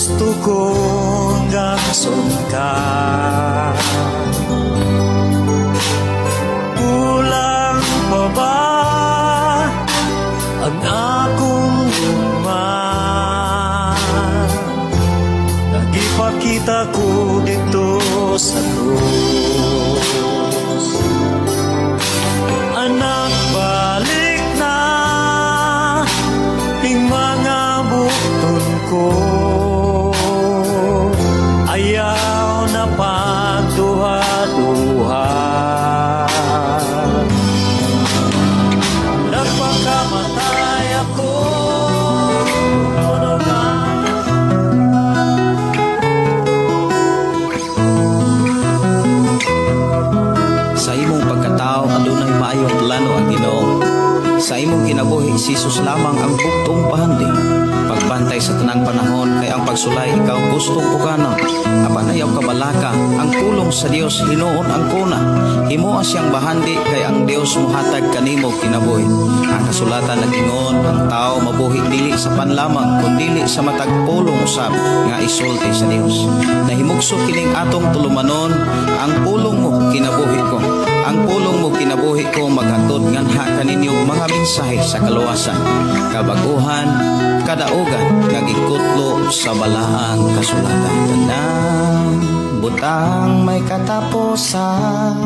gusto kong gason ka. Kulang pa ba ang akong luma? Nagipakita ko dito sa krus. Anak, balik na ing mga bukton ko. Ayaw na pagduha-duha. Nagpakamatay ako. Sa imong pagkatao adunay maayong plano ang Ginoo. Sa imong kinabuhi si Jesus lamang ang buktong pahandi. Pagbantay sa tanang panahon kay ang pagsulay ikaw gustong pukanon. Apan ayaw kabalaka ang pulong sa Dios hinuon ang kuna. Himuha siyang bahandi kay ang Dios mohatag kanimo kinabuhi. Ang kasulatan nagingon ang tao mabuhi dili sa panlamang kundi sa matag pulong usab nga isulti sa Dios. Nahimugso kining atong tulumanon ang pulong mo kinabuhi ko. Ang pulong mo kinabuhi ko maghatod nganha kaninyong mga mensahe sa kaluwasan, kabaguhan, kadaugan nga gikutlo sa balaang kasulatan. Tanang butang may katapusan.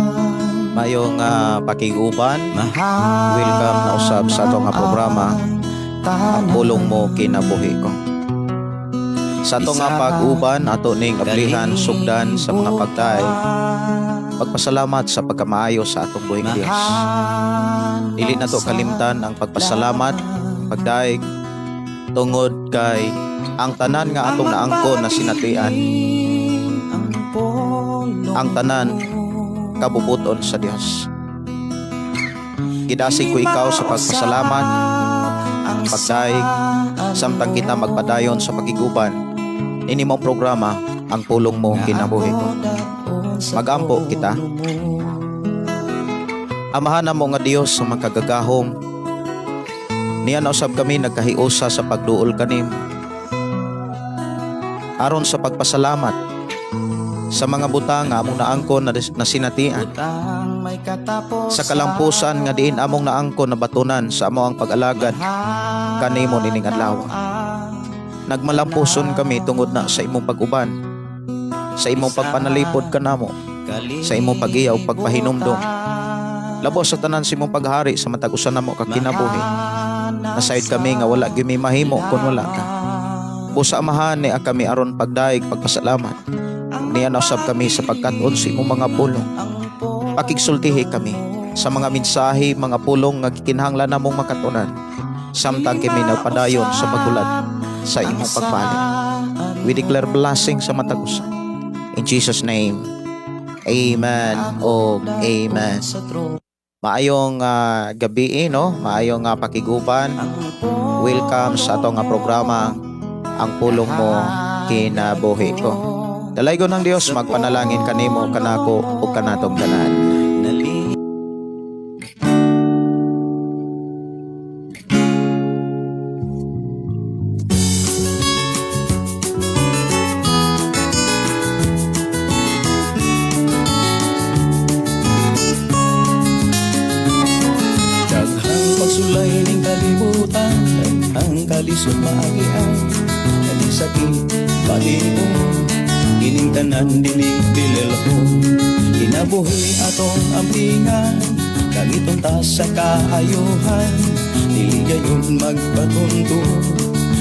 Mayong pakiguban, welcome na usab sa atong programa ang pulong mo kinabuhi ko. Sa atong pag-uban ato ning ablihan sugdan sa mga pagtay. Pagpasalamat sa pagkamaayo sa atong buhing Dios. Dili na to kalimtan ang pagpasalamat, pagdaig tungod kay ang tanan nga atong naangkon na sinatian. Ang tanan kabubuton sa Dios. Gidasig ko ikaw sa pagpasalamat, pagdaig, samtang kita magpadayon sa pagiguban. Ini mong programa, ang pulong mo kinabuhi ko. Magampo kita. Amahan mo nga Dios sa magkagagahom. Niya na usab kami nagkahiusa sa pagduol kanim. Aron sa pagpasalamat sa mga butang nga among naangkon na sinatian. Sa kalampusan nga diin among naangkon na batunan sa amo ang pag-alagad kanimo nining adlaw. Nagmalampuson kami tungod na sa imong pag-uban, sa imong pagpanalipod kanamo, sa imong pag-iyaw pagpahinumdom. Labos sa tanan sa imong paghari sa matag usa namo ka kinabuhi. Nasayod kami nga wala gyud mi mahimo kun wala ka. Busa amahan ni kami aron pagdaig pagpasalamat. Niya na usab kami sa pagkat-on sa imong mga pulong. Pakigsultihi kami sa mga mensahe, mga pulong nga gikinahanglan namong makatunan. Samtang kami nagpadayon sa pagulad sa imong pagpalit. We declare blessing sa matag usa. In Jesus' name, amen o amen. Maayong gabi, no? Maayong pakiguban. Welcome sa atong programa, ang pulong mo kinabuhi ko. Dalaygon ng Dios, magpanalangin kanimo, kanako, o kanatong tanan. Pagsulay ning kalibutan, ang kalisod maagian, sakit patingo, ining tanan dinig dilelho, kinabuhi atong ampingan, kagitong ta sa kaayuhan, dili gayon magpatunto,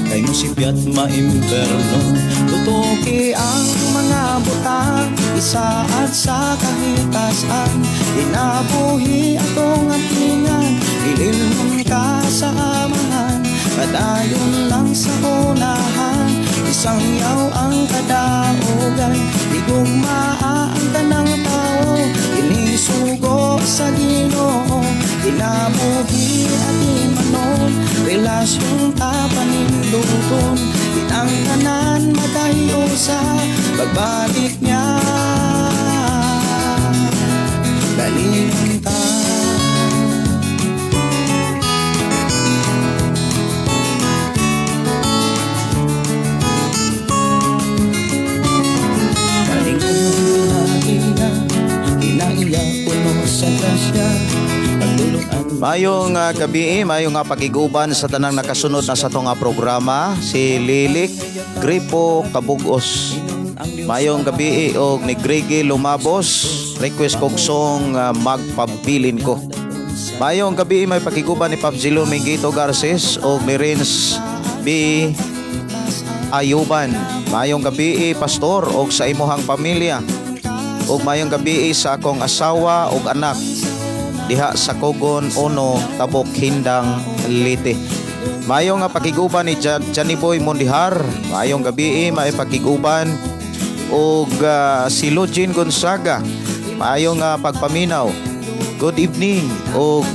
kay musipyat maimperno, tutuki ang mga butang, isaat sa kahitasan, kinabuhi atong ampingan, ililong ka sa amahan, padayon lang sa unahan, isang yaw ang kadaugan, igugma ang tanang tao, inisugo sa Ginoo, kinabuhi at imanon, relasyon tapaninduton, itang tanan madayosa, pagbalik niya, dalinta. Mayong gabi, mayong pakiguban sa tanang nakasunod na sa itong programa, si Lilik Gripo Kabugos. Mayong gabi og ni Gregi Lumabos, request kong song magpabilin ko. Mayong gabi may pakiguban ni Papzilo Mingito Garces og ni Rins B. Ayuban. Mayong gabi pastor og sa imuhang pamilya. Og mayong gabi sa akong asawa og anak diha sa Kogon Ono, Tabok, Hindang, Leyte. Mayong pakiguban ni Johnny Boy Mondihar. Mayong gabi may pakiguban og si Login Gonzaga. Mayong pagpaminaw. Good evening og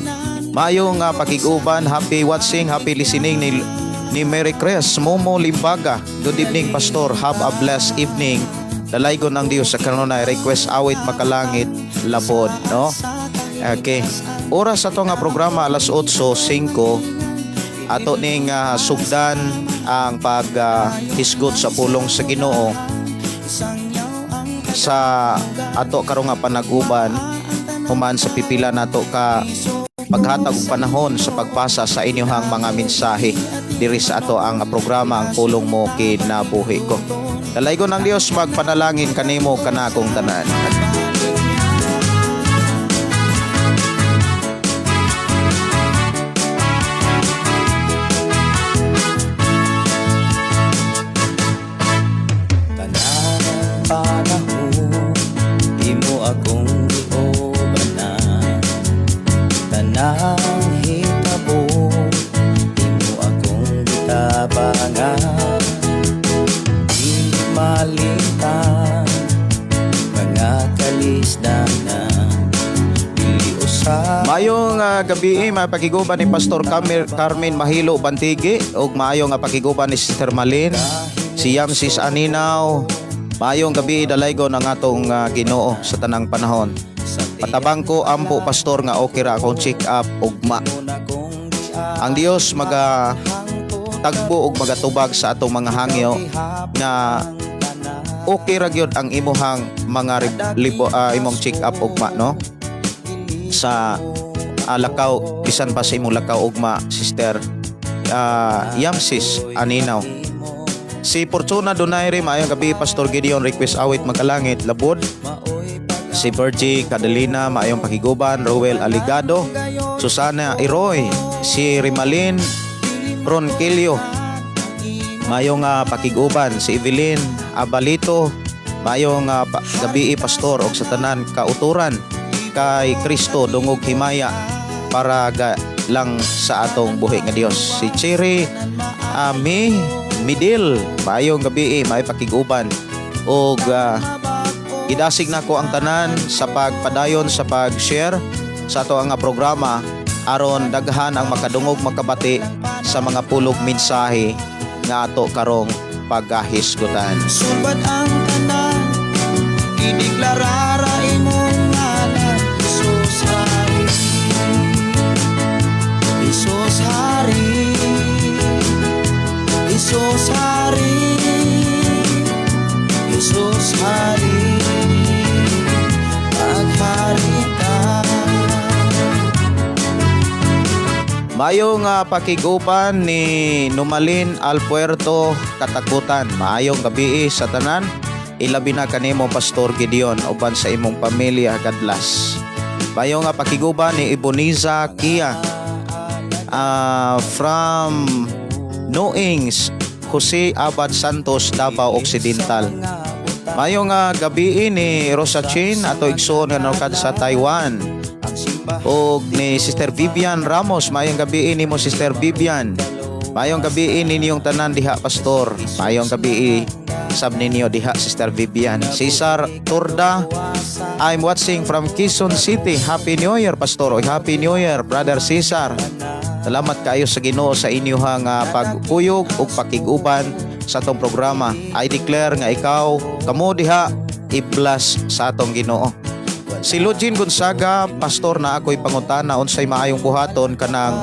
mayong pakiguban, happy watching, happy listening ni Mary Cres Momo Limbaga. Good evening pastor, have a blessed evening. Dalaygon ng Dios sa kanunay, request awit makalangit labod, no? Okay. Oras sa nga programa alas 8:05 ato ning sugdan ang paghisgot sa pulong sa Ginoo sa ato karong nga panag-uban human sa pipila nato ka paghatag og panahon sa pagpasa sa inyong mga mensahe diri sa ato ang programa ang pulong mo kinabuhi ko. Dalaygon ng Dios magpanalangin kanimo kana akong tanan. Tanang hitabo, imo akong gitabangan. Di malitan, mga kalisdanan, dili usab. Mayong gabi may pakiguban ni Pastor Carmen Mahilo Bantigi ug mayong pakiguban ni Sister Malin, si Yamsis Aninaw. Mayong gabi dalaygon ang atong Ginoo sa tanang panahon. Patabang ko ampo pastor nga okay ra akong check up ugma. Ang Dios tagbo og magatubag sa atong mga hangyo nga okay ra gyud ang imuhang mga imong check up ugma, no? Sa lakaw bisan pa sa imong lakaw ugma, Sister Yamsis Aninaw. Si Fortuna Donaire, mayong gabi Pastor Gideon, request awit makalangit labod. Si Virgie Cadalina, mayong pakiguban. Rowel Aligado, Susana Iroy, si Rimalin Ronquillo, mayong pakiguban. Si Evelyn Abalito, mayong gabi Pastor og sa tanan kauturan kay Kristo dungog himaya para lang sa atong buhi nga Dios. Si Cherry Midil, mayong gabi may pakiguban og idasig na ko ang tanan sa pagpadayon sa pag-share sa ato ang programa aron daghan ang makadungog makabati sa mga pulog mensahe nga ato karong paghisgutan. Subat ang tanan, ideklarara imong ngalan, Jesus Hari, Jesus Hari, Jesus Hari, Jesus Hari, paghari ka. Mayong pakiguban ni Numalin Alpuerto Katakutan. Mayong gabi sa tanan. Ilabi na kanimo Pastor Gideon uban sa imong pamilya, God bless. Mayong pakiguban ni Iboniza Kia from Noings, Jose Abad Santos, Davao Occidental. Mayong gabi ni Rosa Chin ato igsoon nga nokad sa Taiwan. Og ni Sister Vivian Ramos, mayong gabi ni mo Sister Vivian. Mayong gabi ninyong tanan diha Pastor. Mayong gabi sab ninyo diha Sister Vivian. Cesar Turda, I'm watching from Quezon City. Happy New Year Pastor. Happy New Year Brother Cesar. Salamat kayo sa Ginoo sa inyong pagkuyog ug pakiguban sa atong programa. I declare nga ikaw kamo diha i-bless sa atong Ginoo. Si Login Gonzaga, Pastor, na ako'y pangutana unsay maayong buhaton kanang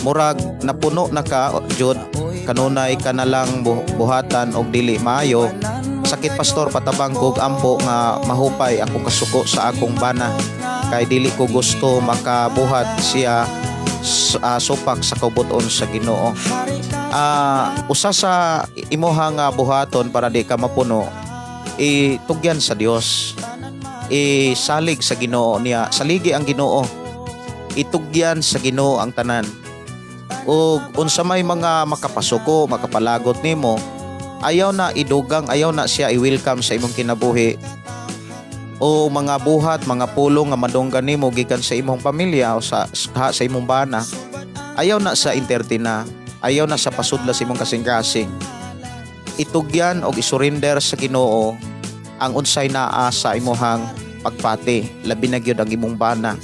murag napuno na ka jud kanunay ka na lang buhatan og dili maayo. Sakit Pastor, patabang kog ampo nga mahupay akong kasuko sa akong bana kay dili ko gusto makabuhat siya supak sa kabuton sa Ginoo. Usa sa imuhang buhaton para di ka mapuno, itugyan sa Dios, salig sa Ginoo niya, saligi ang Ginoo, itugyan sa Ginoo ang tanan. O unsa may mga makapasuko, makapalagot nimo, ayaw na idugang, ayaw na siya i-welcome sa imong kinabuhi. O mga buhat, mga pulong nga madunggan nimo gikan sa imong pamilya o sa imong bana, ayaw na sa entertain, ayaw na sa pasudla sa imong kasing-kasing. Itugyan o isurrender sa Ginoo ang unsay naa sa imong pagpati, labi na gyud ang imong bana.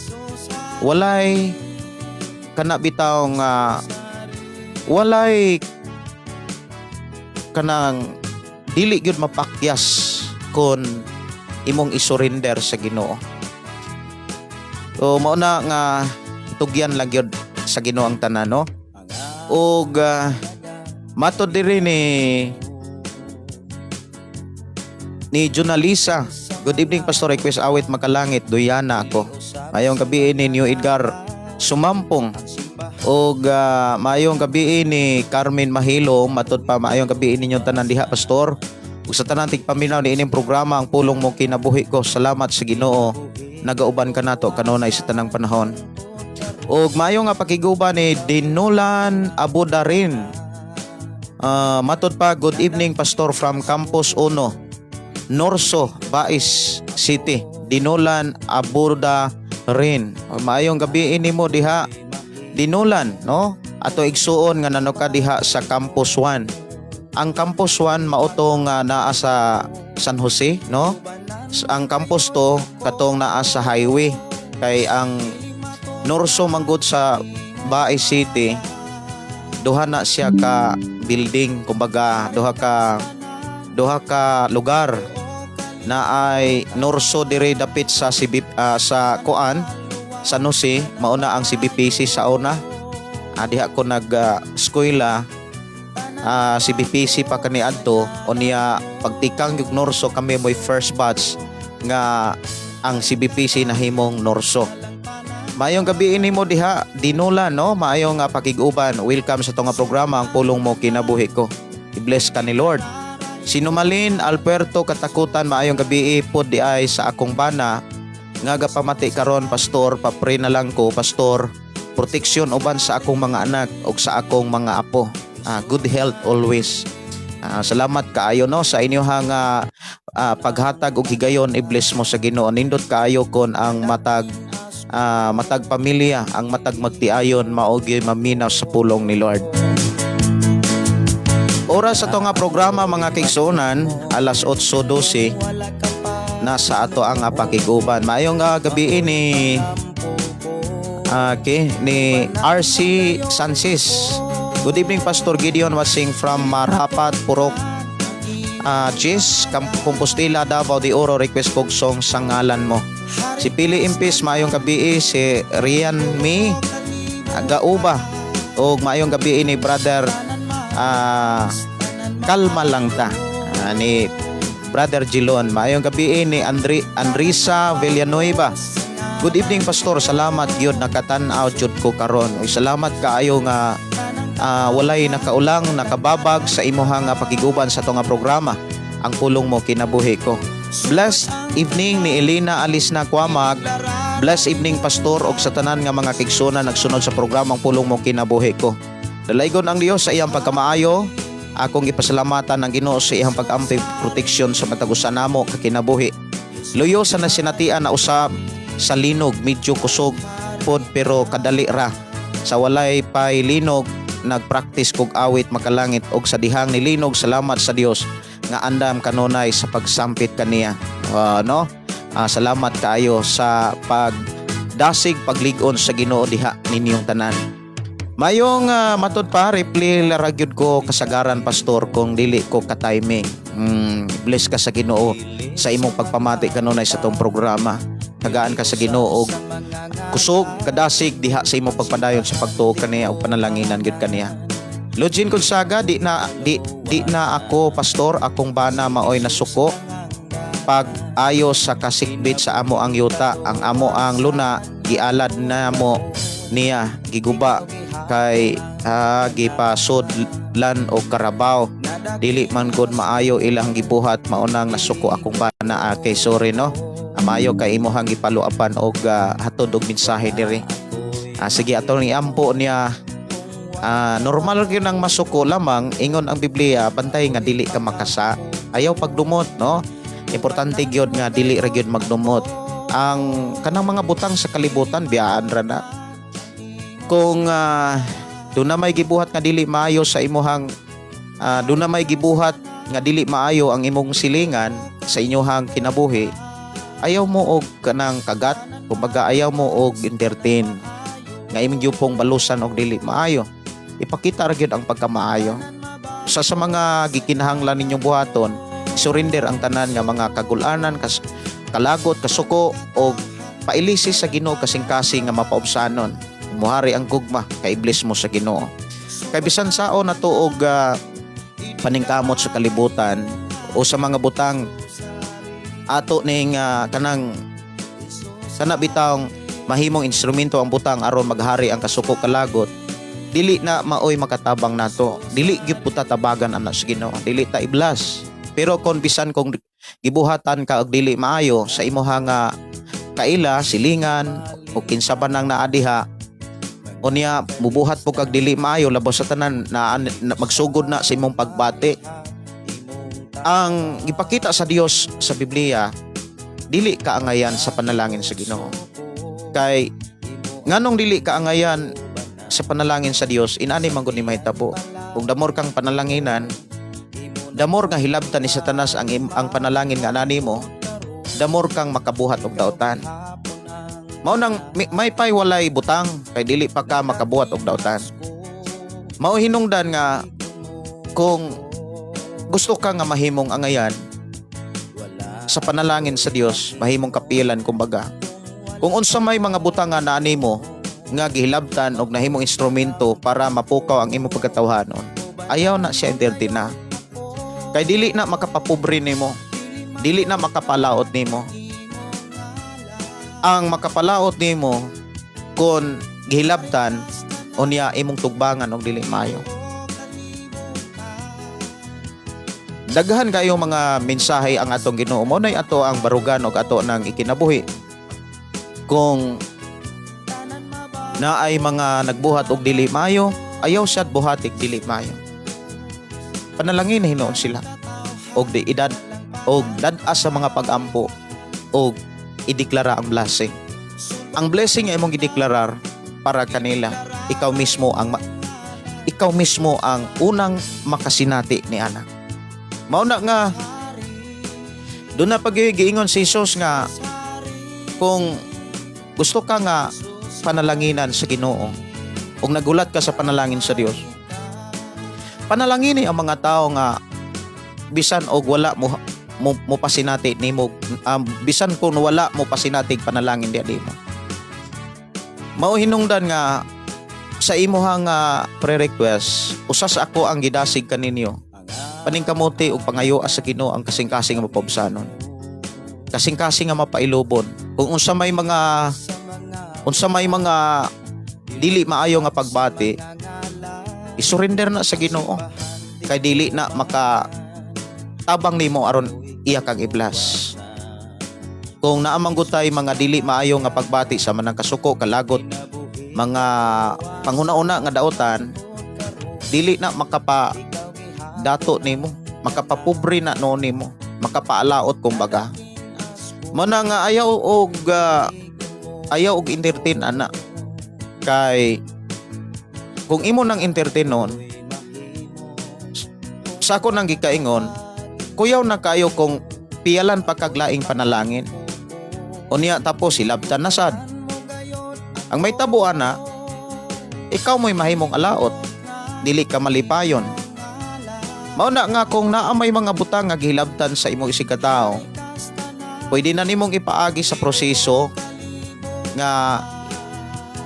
Walay kana bitaw nga walay kanang dili gyud mapakyas kon imong isurrender sa Ginoo. So mao na nga tugyan lang gyud sa Ginoo ang tanan, no? Ug matod diri ni Junalisa. Good evening, Pastor. Request awit Makalangit, Duyana ako. Mayong gabi ni New Edgar Sumampong. Ug mayong gabi ni Carmen Mahilo. Matod pa mayong gabi ninyo tanan diha, Pastor. Ug sa tanan tigpaminaw ni ining programa ang pulong mo kinabuhi ko. Salamat sa Ginoo. Nagauban ka nato kanunay sa tanang panahon. Ug mayo nga pakiguban ni Dinulan Abudarin. Matod pa, good evening, Pastor, from Campus 1, Norso, Bais City. Dinulan Abudarin. Maayong gabi nimo diha, Dinulan, no? Ato igsuon nga nano ka diha sa Campus 1. Ang Campus 1 mautong naa sa San Jose, no? Ang campus to katong naa sa highway, kay ang Norso manggod sa Baay City, duha na siya ka building, kumbaga duha ka lugar na ay Norso dire dapit sa sa Kuan, San Jose, mauna ang CBPC sa una. Diha ko nag-eskwela, CBPC pa kani adto, o niya pagtikang yung Norso kami mo'y first batch nga ang CBPC nahimong Norso. Maayong gabi nimo diha, Dinulan, no? Maayong pakiguban. Welcome sa tong programa ang pulong mo kinabuhi ko. I-bless ka ni Lord. Sinumalin Alberto Katakutan, maayong gabi pod di ay sa akong bana nga gapamati karon, Pastor. Papre na lang ko, Pastor, proteksyon uban sa akong mga anak o sa akong mga apo. Good health always. Salamat kaayo, no, sa inyong paghatag og higayon. I-bless mo sa Ginoo. Nindot kaayo kon ang matag pamilya, ang matag magtiayon maogi maminaw sa pulong ni Lord. Oras sa to nga programa, mga kigsunan, alas 8:12 nasa ato ang pakiguban. Maayong gabi ni RC Sanchez. Good evening, Pastor Gideon Wasing from Marapat, Purok, Jis, Compostela, Davao de Oro. Request kog song sa ngalan mo. Si Pili Impis, maayong gabi. Si Rian Mi Gauba, o maayong gabi ni Brother Kalma lang ta, ni Brother Gilon. Maayong gabi ni Andrisa Villanueva. Good evening, Pastor. Salamat gyud nakatan-aw jud ko karon. Uy, salamat kaayo nga walay nakaulang nakababag sa imuhang pakiguban sa to nga programa ang pulong mo kinabuhi ko. Blessed evening ni Elena Alisna Kwamag. Blessed evening, Pastor, og sa tanan nga mga kigsunan nagsunod sa programang pulong mo kinabuhi ko. Dalaygon ang Dios sa iyang pagkamaayo. Akong ipasalamatan ang Ginoo sa iyang pag-ampi proteksyon sa matagusan namo kakinabuhi. Luyo sa nasinatian na usab sa linog, medyo kusog pod pero kadali ra. Sa walay pay linog, nagpractice kog awit Makalangit, og sa dihang nilinog, salamat sa Dios nga andam kanunay sa pagsampit kaniya. Salamat kaayo sa pagdasig paglig-on sa Ginoo diha ninyong tanan. Mayong matod pa, reply laragyod ko kasagaran, Pastor, kung dili ko ka-timing. Bless ka sa Ginoo sa imong pagpamati kanunay sa tong programa. Tagaan ka sa Ginoo og kusog kadasig diha sa imong pagpadayon sa pagtuo kaniya og panalanginan gyud kaniya. Login Gonzaga, di na ako, Pastor, akong bana maoy nasuko pag ayo sa kasikbit sa amo ang yuta, ang amo ang luna gialad na mo niya giguba kay gipasudlan og karabaw, dili man gud maayo ilang gibuhat, maunang nasuko akong bana kay sorry no. Amayo kay imuhang gipaluapan og hatod og mensahe diri. Sige atong iampo niya. Normal gyud ang masuko lamang, ingon ang Biblia, bantay nga dili ka makasa. Ayaw pagdumot no. Importante gyud nga dili ra gyud magdumot. Ang kanang mga butang sa kalibutan biyaan ra na. Kung doon na may gibuhat nga dili maayo sa imuhang doon na may gibuhat nga dili maayo ang imong silingan sa inyuhang kinabuhi, ayaw mo og kanang kagat, kumbaga ayaw mo og entertain nga imong gyupong balusan og dili maayo. Ipakita ra gyud ang pagkamaayo. Sa mga gikinahanglan ninyong buhaton, surrender ang tanan nga mga kagulanan, kalagot, kasuko o pailisi sa Ginoo kasing-kasing nga mapaubsanon. Muhari ang gugma kay iblis mo sa Ginoo. Kay bisan sao na tuog paningkamot sa kalibutan o sa mga butang ato ning kanang sana bitawng mahimong instrumento ang butang aron maghari ang kasuko kalagot, dili na maoy makatabang nato, dili gyud puta tabagan ana sa Ginoo, dili ta iblas. Pero kung bisan kung gibuhatan ka og dili maayo sa imong kaila, silingan o kinsa ba nang naadiha, unya mubuhat po kag dili maayo labos sa tanan na magsugod na sa imong pagbati. Ang ipakita sa Dios sa Biblia, dili kaangayan sa panalangin sa Ginoo. Kay nganong dili kaangayan sa panalangin sa Dios, inani man gud ni mahitabo. Kung damor kang panalanginan, damor nga hilabtan ni Satanas ang panalangin nga anani mo, damor kang makabuhat og daotan. Mao nang may paywalay butang kay dili pa ka makabuhat og daotan. Mao hinungdan nga kung gusto ka nga mahimong angayan sa panalangin sa Dios, mahimong kapilan kumbaga. Kung unsa may mga butang nga naani mo nga gihilabtan og nahimong instrumento para mapukaw ang imong pagkatawhanon, ayaw na siya entertain na. Kay dili na makapapobre nimo, dili na makapalaot nimo. Ang makapalaot nimo kon gihilabtan unya imong tugbangan og dili maayo. Daghan kayo mga mensahe ang atong Ginoo, mo nay ato ang barugan og ato nang ikinabuhi. Kung na ay mga nagbuhat og dili maayo, ayaw siya buhatig dili maayo. Panalangin hinuon sila og di edad og dad-as sa mga pag-ampo og ideklara ang blessing. Ang blessing nga imong gideklarar para kanila, ikaw mismo ang unang makasinati ni ana. Mao na nga doon na pag-giingon si Jesus nga kung gusto ka nga panalanginan sa Ginoo ug nagulat ka sa panalangin sa Dios, panalangini ang mga tao nga bisan og wala mo pasinati nimo, bisan kung wala mo pasinati panalangin di mo. Mao hinungdan nga sa imuhang pre-request, usas ako ang gidasig kaninyo, paningkamuti ug pangayo sa Ginoo ang kasing-kasing nga mapabsanon, kasing-kasing nga mapailubon. Kung unsa may mga dili maayo nga pagbati, isurrender na sa Ginoo kay dili na makatabang nimo aron iya kang iblas. Kung naamangutay mga dili maayo nga pagbati sa manang kasuko, kalagot, mga panguna-una nga daotan, dili na makapadato nimo, makapapobre na no nimo, makapaalaot kumbaga. Mo na nga ayaw og entertain ana. Kay kung imo nang entertainon, sa ako nang gikaingon, kuyaw na kayo kung piyalan pa kaglaing panalangin. Unya tapos silabtan na sad. Ang may tabuan na, ikaw mo'y mahimong alaot, dili ka malipayon. Mao na nga kung naa may mga butang nga gihilabtan sa imong isikatao, pwede na nimong ipaagi sa proseso nga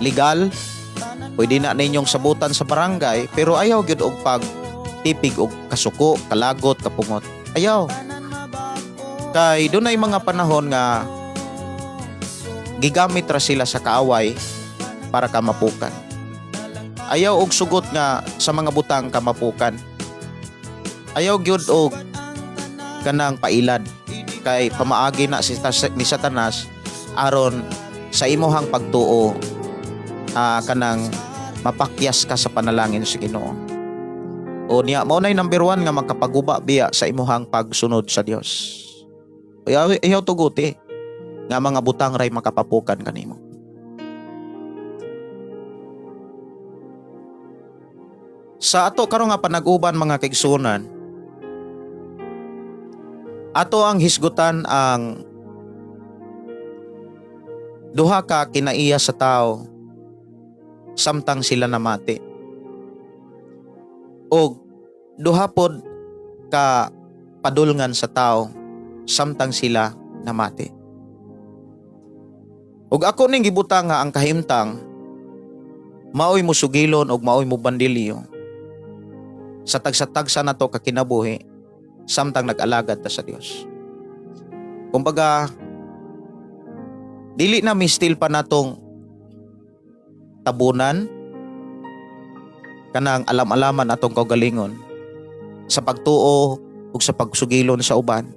legal, pwede na ninyong sabutan sa barangay, pero ayaw gyud og pagtipig og kasuko, kalagot, kapungot. Ayaw. Kay dunay mga panahon nga gigamit ra sila sa kaaway para ka mapukan. Ayaw og sugot nga sa mga butang kamapukan. Ayaw gyud og kanang pailad kay pamaagi na ni Satanas aron sa imuhang pagtuo kanang mapakyas ka sa panalangin sa Ginoo. O niya mao nay number 1 nga makapaguba biya sa imuhang pagsunod sa Dios. Ayaw tuguti nga mga butang ray makapapukan kanimo. Sa ato karon nga panag-uban mga kaigsunan, ato ang hisgutan ang duha ka kinaiya sa tao samtang sila namati. O duha pod ka padulngan sa tao samtang sila namati. Ug ako ning gibutang nga ang kahimtang maoy mo sugilon og maoy mo bandilyo sa tagsa-tagsa nato ka kinabuhi samtang nag-alagad ta sa Dios. Kumbaga dili na mistil pa natong tabunan kanang alam-alaman atong kaugalingon sa pagtuo ug sa pagsugilon sa uban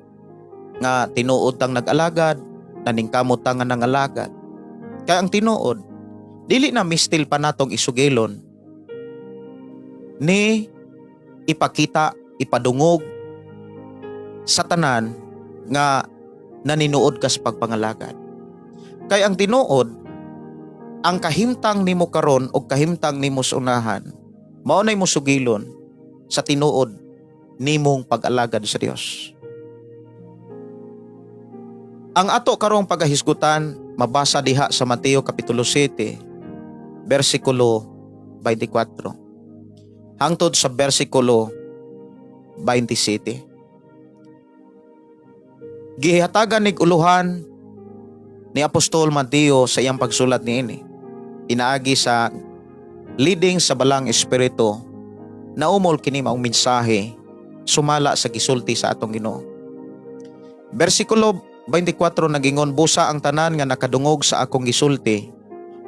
nga tinuod tang nag-alagad, naningkamot tang nga nangalagad. Kaya ang tinuod dili na mistil pa natong isugilon ni ipakita, ipadungog sa tanan nga naninuod ka sa pagpangalagad. Kaya ang tinuod, ang kahimtang nimo karon o kahimtang nimo sa unahan, mao nay mo sugilon sa tinuod nimong pag-alagad sa Dios. Ang ato karong pagahisgutan mabasa diha sa Mateo kapitulo 7 bersikulo 24 hangtod sa bersikulo 27. Gihatagan nig uluhan ni Apostol Mateo sa iyang pagsulat niini. Pinaagi sa leading sa balang espiritu na umol kini maong mensahe sumala sa gisulti sa atong Ginoo. Bersikulo 24 nagingon, busa ang tanan nga nakadungog sa akong gisulti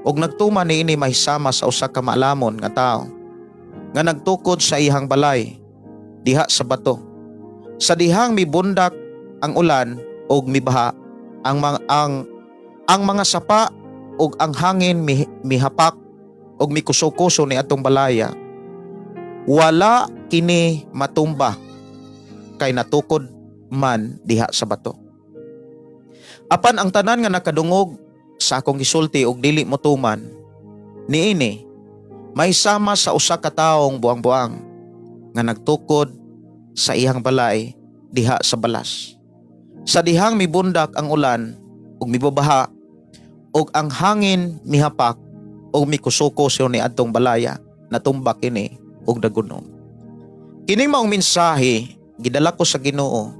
ug nagtuman niini mahisama sa usa ka maalamon nga tawo nga nagtukod sa ihang balay diha sa bato. Sa dihang mibundak ang ulan ug mibaha ang mga sapa ug ang hangin mihapak ug mikuso-kuso ni atong balaya. Wala kini matumba kay natukod man diha sa bato. Apan ang tanan nga nakadungog sa akong gisulti ug dili motuman niini may sama sa usa ka taong buang-buang nga nagtukod sa iyang balay diha sa balas. Sa dihang mibundak ang ulan ug mibabaha ug ang hangin mihapak ug mikusuko ni atong balaya, natumbak kini ug nagunom. Kini maong mensahe gidala ko sa Ginoo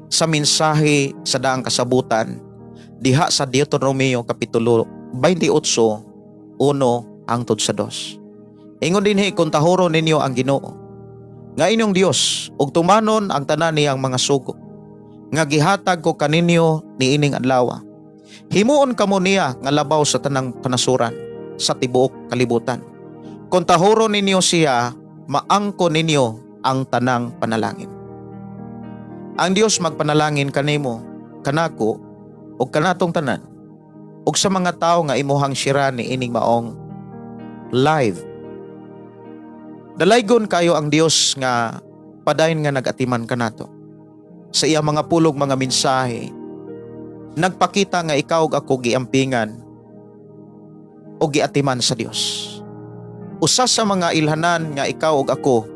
sa mensahe sa daang kasabutan diha sa Deuteronomio kapitulo 28 1 hangtod sa 2. Ingon dinhi kung tahuro ninyo ang Ginoo nga inyong Dios ug tumanon ang tanan niyang mga sugo nga gihatag ko kaninyo niining adlaw. Himuon kamo niya nga labaw sa tanang panasuran sa tibuok kalibutan. Kung tahuro ninyo siya, maangko ninyo ang tanang panalangin. Ang Dios magpanalangin kanimo, kanako ug kanatong tanan ug sa mga tao nga imuhang sira ni ining maong live. Dalaygon kayo ang Dios nga padayon nga nagatiman kanato. Sa iya mga pulog mga mensahe, nagpakita nga ikaw ug ako giampingan o giatiman sa Dios. Usa sa mga ilhanan nga ikaw ug ako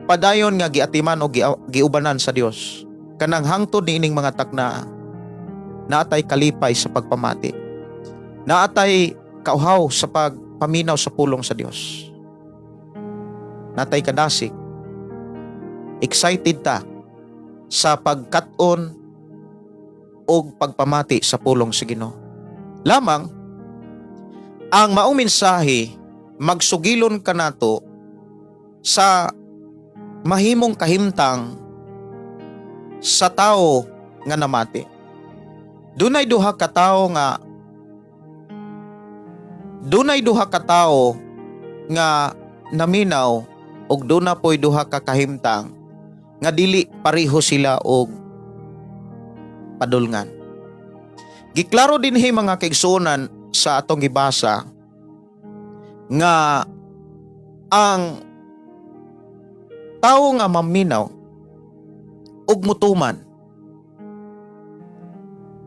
padayon nga giatiman o giubanan sa Dios. Kanang hangtod ni ining mga takna, naatay kalipay sa pagpamati. Naatay kauhaw sa pagpaminaw sa pulong sa Dios. Natay kadasik. Excited ta sa pagkat-on o pagpamati sa pulong sa Ginoo. Lamang ang maong mensahe magsugilon kanato sa mahimong kahimtang sa tao nga namati. Dunay duha ka tawo nga Dunay duha ka tawo nga naminaw ug duna po'y duha ka kahimtang nga dili pareho sila og padulngan. Giklaro dinhi mga kaigsuonan sa atong gibasa nga ang tawo nga maminaw ug mutuman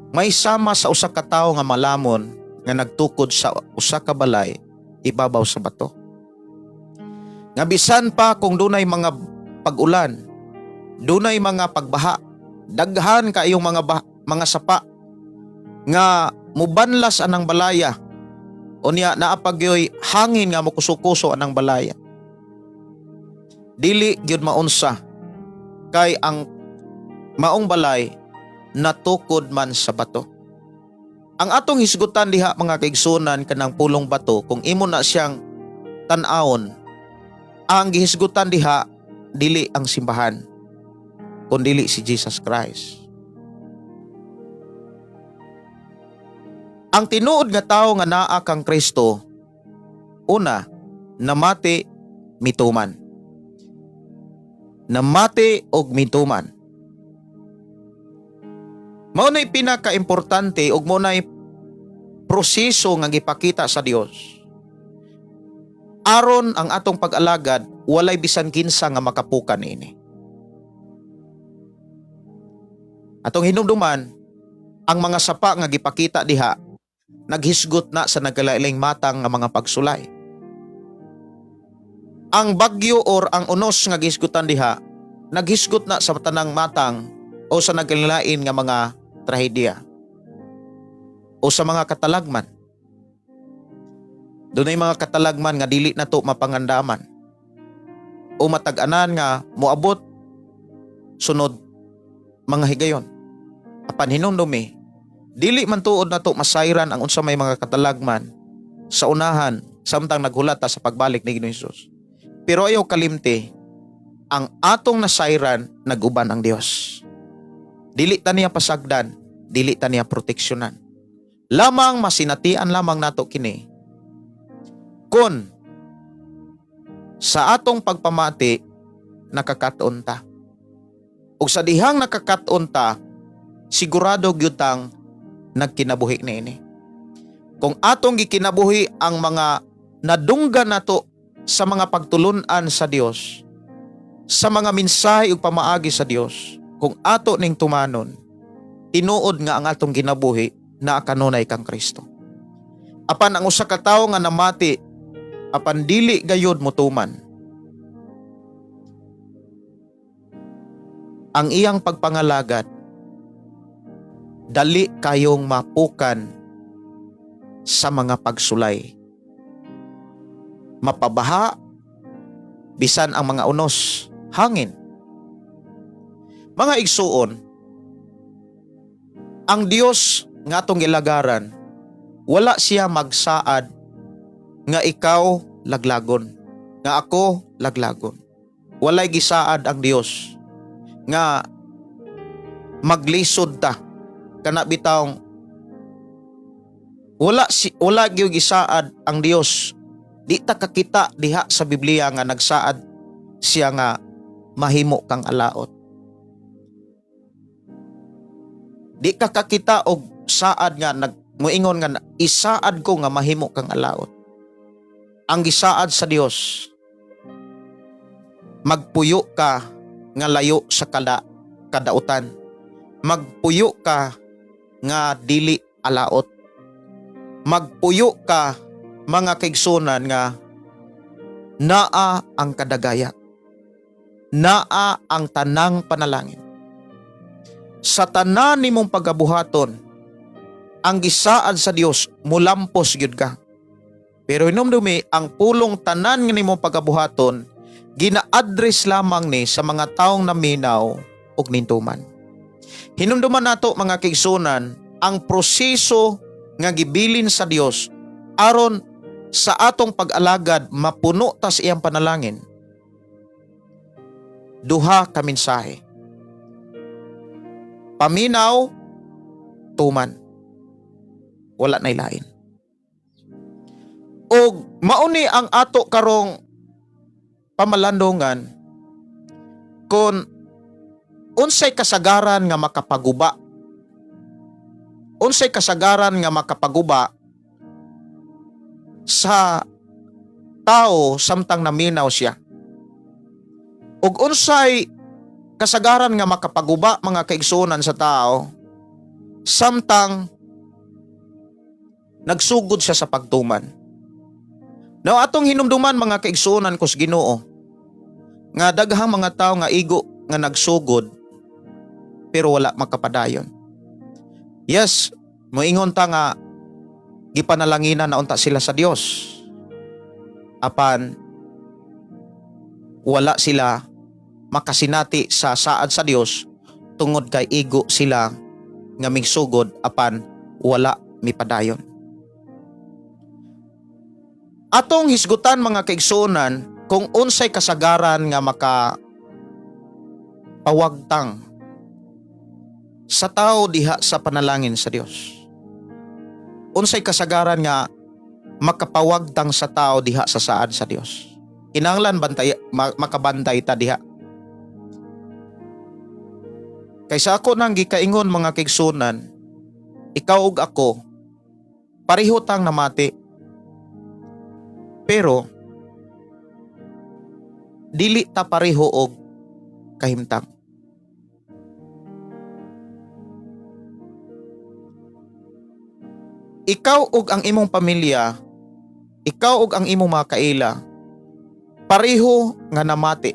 may sama sa usa ka tawo nga malamon nga nagtukod sa usa ka balay ibabaw sa bato. Nga bisan pa kung dunay mga pag-ulan, dunay mga pagbaha, daghan kaayong mga sapa nga mubanlas anang balaya, unya naapagyoy hangin nga mokuso-kuso anang balaya. Dili gyud maunsa kay ang maong balay natukod man sa bato. Ang atong hisgutan diha mga kaigsunan kanang pulong bato, kung imo na siyang tan-awon, ang gihisgutan diha dili ang simbahan kundi si Jesus Christ. Ang tinuod nga tawo nga naa kang Kristo, una, namati mituman. Namati og mituman. Mao na'y pinaka-importante ug mao na'y proseso nga gipakita sa Dios. Aron ang atong pag-alagad walay bisan kinsa nga makapukan ini. Atong hinumduman ang mga sapa nga gipakita diha naghisgot na sa nagkalailing matang nga mga pagsulay. Ang bagyo or ang unos nga gihisgutan diha naghisgot na sa tanang matang o sa nagkalain nga mga trahedya o sa mga katalagman. Dunay mga katalagman nga dili nato mapangandaman o matag-anan nga moabot sunod mga higayon. Apan hinumdumi, dili man tuod nato masayran ang unsa may mga katalagman sa unahan samtang naghulata sa pagbalik ni Ginoong Hesus. Pero ayaw kalimti, ang atong nasayran naguban ang Dios. Dili ta niya pasagdan, dili ta niya proteksyonan. Lamang masinatian lamang nato kini kun sa atong pagpamati nakakatuon ta. Ug sa dihang nakakatuon ta, sigurado gyud tang nagkinabuhi niini. Kung atong gikinabuhi ang mga nadunggan nato sa mga pagtulunan sa Dios, sa mga mensahe ug pamaagi sa Dios, kung ato ning tumanon, tinuod nga ang atong ginabuhi na kanunay kang Kristo. Apan ang usa ka tawo nga namati, apan dili gayud mutuman, ang iyang pagpangalagad dali kayong mapukan sa mga pagsulay. Mapabaha, bisan ang mga unos, hangin. Mga igsuon, ang Dios nga atong gilagaran, wala siya magsaad nga ikaw laglagon, nga ako laglagon. Walay gisaad ang Dios nga maglisod ta kana bitawng wala gyud gisaad ang Dios. Di ta kakita diha sa Biblia nga nagsaad siya nga mahimo kang alaot. Di ka kakita og saad nga muingon nga isaad ko nga mahimo kang alaot. Ang gisaad sa Dios, magpuyo ka nga layo sa kadautan. Magpuyo ka nga dili alaot. Magpuyo ka mga kaigsunan nga naa ang kadagaya, naa ang tanang panalangin. Sa tanan nimong pagabuhaton, ang gisaad sa Dios mulampos gyud ka. Pero hinumdumi ang pulong tanan nga nimong pagabuhaton gina-address lamang ni sa mga taong naminaw ug nintuman. Hinumduman nato mga kaigsunan ang proseso nga gibilin sa Dios aron sa atong pag-alagad mapuno ta sa iyang panalangin. Duha ka mensahe. Paminaw, tuman. Wala na ilain. Og mauni ang ato karong pamalandungan kung unsay kasagaran nga makapaguba. Unsay kasagaran nga makapaguba sa tao samtang naminaw siya. Ug unsay kasagaran nga makapaguba mga kaigsunan sa tao samtang nagsugod siya sa pagtuman. Now atong hinumduman mga kaigsunan kus Ginoo nga daghang mga tao nga igo nga nagsugod pero wala makapadayon. Yes, moingon ta nga gipanalanginan na unta sila sa Dios. Apan wala sila makasinati sa saad sa Dios tungod kay igo sila nga migsugod apan wala mipadayon. Atong hisgutan mga kaigsunan kung unsay kasagaran nga makapawagtang sa tao diha sa panalangin sa Dios. Unsay kasagaran nga makapawagtang sa tao diha sa saad sa Dios. Kinahanglan makabantay ta diha. Kaysa ako nang gikaingon mga kaigsunan, ikaw ug ako pareho tang namati. Pero dili ta pareho og kahimtang. Ikaw ug ang imong pamilya, ikaw ug ang imong mga kaila, pareho nga namati.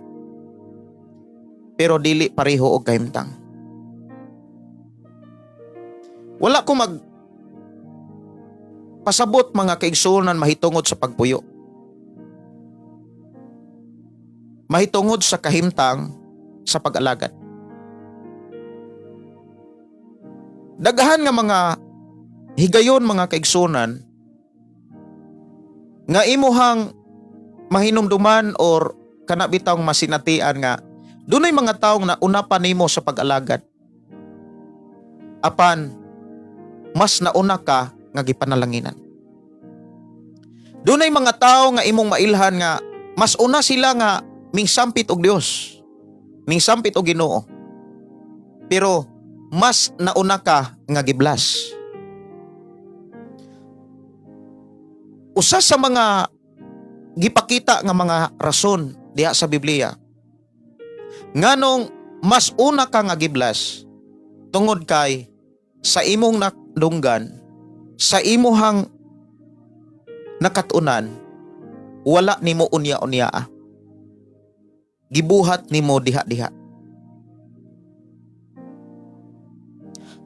Pero dili pareho og kahimtang. Wala ko pasabot mga kaigsunan mahitungod sa pagpuyo. Mahitungod sa kahimtang sa pag-alagad. Daghan nga mga higayon mga kaigsunan nga imuhang mahinumduman or kanabitang masinatian nga dunay mga taong nauna pa nimo sa pag-alagad. Apan mas nauna ka nga gipanalanginan. Dunay mga tao nga imong mailhan nga mas una sila nga mingsampit og Dios, mingsampit og Ginoo. Pero mas nauna ka nga giblas. Usa sa mga gipakita nga mga rason diha sa Biblia nganong mas una ka nga giblas tungod kay sa imong nakdunggan, sa imuhang nakatunan, wala nimo unya-unya. Gibuhat nimo diha-diha.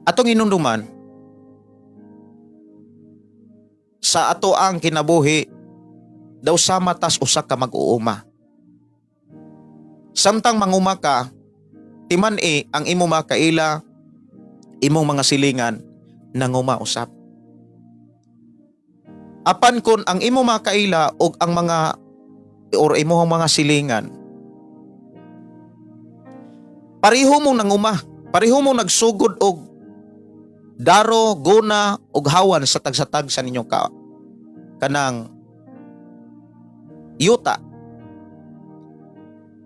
Atong inunduman, sa ato ang kinabuhi, daw sama tas usa ka mag-uuma. Samtang manguma ka, timan ang imo mga kaila, imong mga silingan, nanguma usap. Apan kun ang imo mga kaila o ang mga or imo mga silingan, pareho mong nanguma, pareho mong nagsugod og daro, guna og hawan sa tagsatag sa ninyong kanang yuta.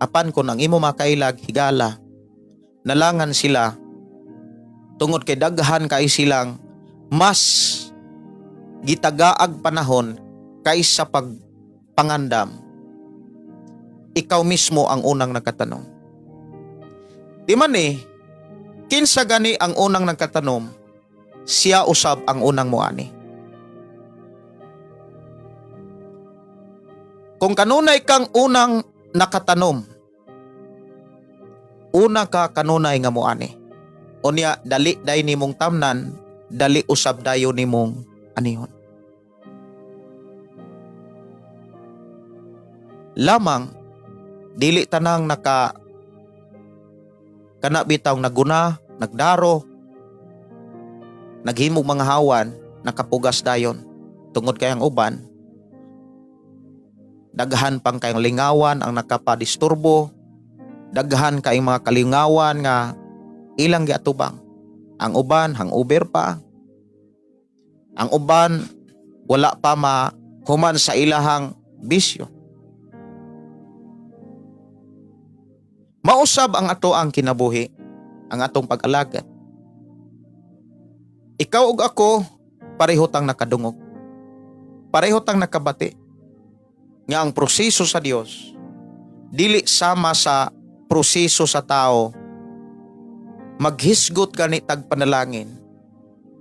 Apan kun ang imo mga kailag higala, nalangan sila tungod kay daghan kay silang mas gitagaag panahon kaysa pagpangandam. Ikaw mismo ang unang nagkatanong. Di man kinsa gani ang unang nagkatanong, siya usab ang unang muani. Kung kanunay kang unang nakatanom, una ka kanunay nga muani. Unya dali day nimong tamnan, dali usab dayo nimong anihon. Lamang dili tanang kana bitaw naguna, nagdaro, naghimog mga hawan, nakapugas dayon. Tungod kay ang uban, daghan pang kayong lingawan ang nakapadisturbo, daghan kayong mga kalingawan nga ilang giatubang. Ang uban hangover pa. Ang uban wala pa human sa ilahang bisyo. Mausab ang ato ang kinabuhi, ang atong pag-alagad. Ikaw ug ako, pareho tang nakadungog. Pareho tang nakabati. Nga ang proseso sa Dios dili sama sa proseso sa tao. Maghisgot gani tag panalangin,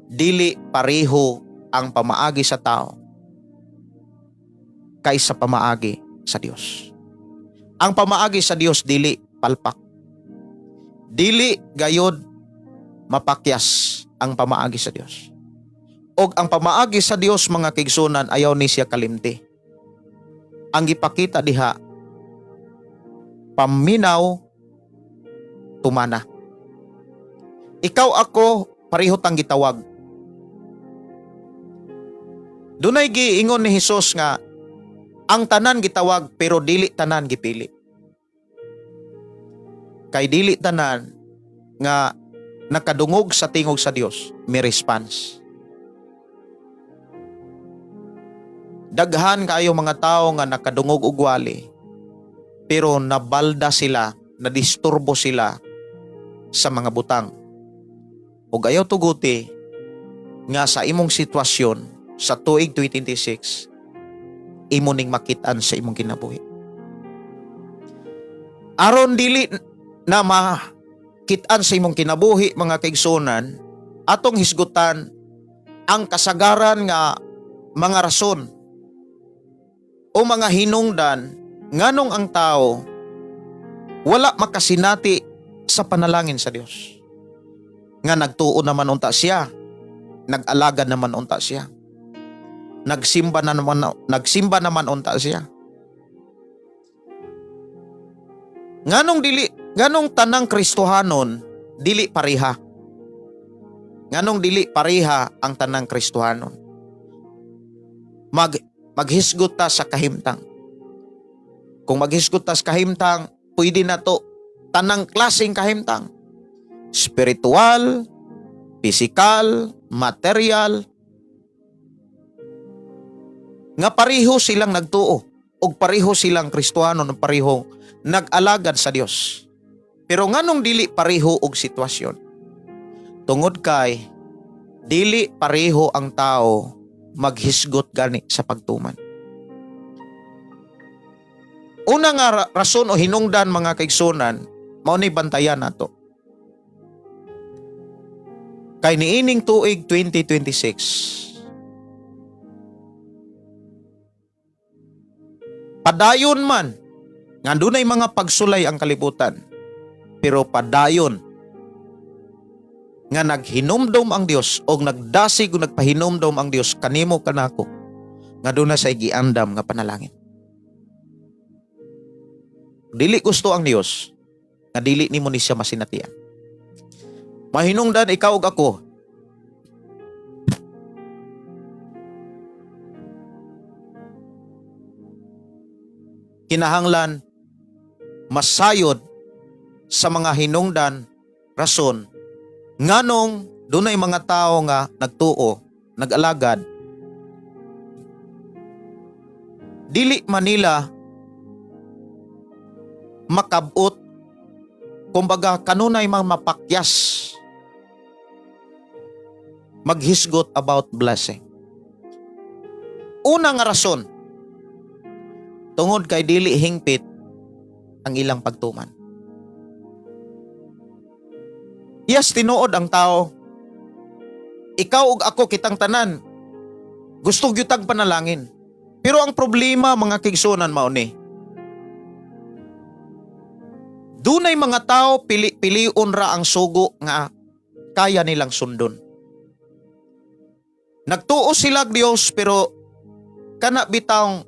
dili pareho ang pamaagi sa tao kaysa pamaagi sa Dios. Ang pamaagi sa Dios dili palpak. Dili gayod mapakyas ang pamaagi sa Dios. Og ang pamaagi sa Dios, mga kaigsunan, ayaw ni siya kalimti. Ang ipakita diha, paminaw, tumana. Ikaw ako, pareho tang gitawag. Dunay giingon ni Hesus nga, ang tanan gitawag pero dili tanan gipili. Kay dili tanan nga nakadungog sa tingog sa Dios, may response. Daghan kayo mga tao nga nakadungog og wali, pero nabalda sila, nadisturbo sila sa mga butang. Ug ayaw tuguti nga sa imong sitwasyon sa tuig 2026, imo ning makitaan sa imong kinabuhi. Aron dili na makitaan sa imong kinabuhi, mga kaigsunan, atong hisgutan ang kasagaran nga mga rason o mga hinungdan nganong ang tao wala makasinati sa panalangin sa Dios. Nga nagtuo naman unta siya, nag-alagad naman unta siya, nagsimba naman unta siya. Nganong tanang Kristohanon dili pareha? Nganong dili pareha ang tanang Kristohanon? Maghisgot ta sa kahimtang. Kung maghisgot ta sa kahimtang, pwede na to tanang klaseng kahimtang. Spiritual, physical, material. Nga pareho silang nagtuo o pareho silang Kristohanon o pareho nag-alagad sa Dios. Pero nganong dili pareho og sitwasyon? Tungod kay dili pareho ang tao maghisgot gani sa pagtuman. Una nga rason o hinungdan, mga kaigsunan, mao ni bantayan nato. Kay niining tuig 2026, padayon man nga dunay mga pagsulay ang kalibutan, pero padayon nga naghinumdom ang Dios o nagdasig o nagpahinumdom ang Dios kanimo kanako nga dunay sa giandam nga panalangin. Dili gusto ang Dios nga dili nimo ni siya masinatian. Mahinungdan ikaw ug ako, kinahanglan masayod sa mga hinungdan rason nganong dunay mga tao nga nagtuo, nag-alagad, dili Manila makabot, kumbaga kanunay mang mapakyas maghisgot about blessing. Una nga rason, tungod kay dili hingpit ang ilang pagtuman. Yes, tinuod ang tao. Ikaw ug ako, kitang tanan, gusto gyutag panalangin. Pero ang problema, mga kaigsunan, mao ni, dunay mga tao pili-piliun ra ang sugo nga kaya nilang sundon. Nagtuo sila Dios, pero kana bitawng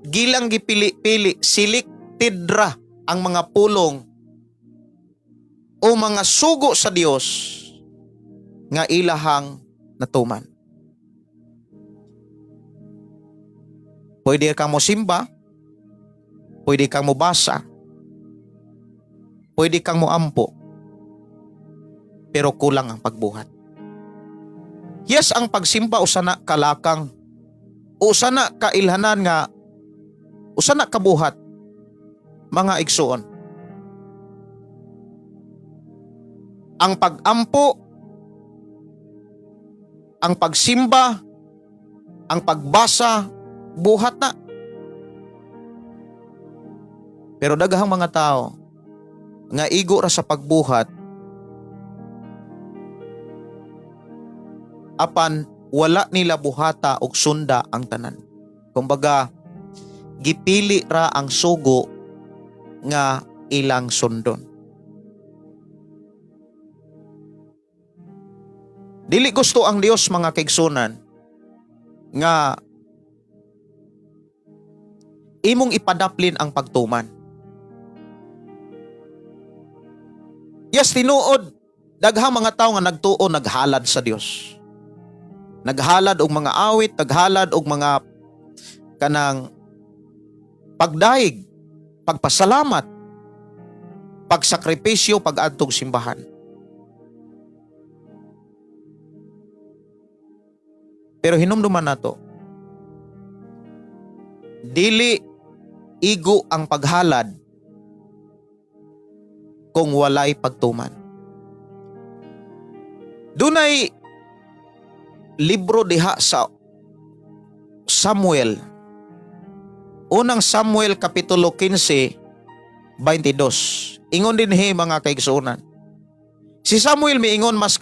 gilang gipili-pili, selected ra ang mga pulong o mga sugo sa Dios nga ilahang natuman. Pwede kang mo simba, pwede kang mo basa, pwede kang mo ampo, pero kulang ang pagbuhat. Yes, ang pagsimba usana kalakang, usa na kailhanan nga usa na kabuhat mga igsoon. Ang pag-ampo, ang pagsimba, ang pagbasa, buhat na. Pero daghang mga tao nga igo ra sa pagbuhat apan wala nila buhata og sunda ang tanan. Kumbaga, gipili ra ang sugo nga ilang sundon. Dili gusto ang Dios mga kaigsunan nga imong ipadaplin ang pagtuman. Yes, tinuod, daghang mga tao nga nagtuo naghalad sa Dios. Naghalad og mga awit, naghalad og mga kanang pagdaig, pagpasalamat, pagsakripisyo, pag-adtog simbahan. Pero hinumduman nato, dili igo ang paghalad kung walay pagtuman. Dunay libro diha sa Samuel. Unang Samuel kapitulo 15, 22. Ingon din mga kaigsunan. Si Samuel miingon mas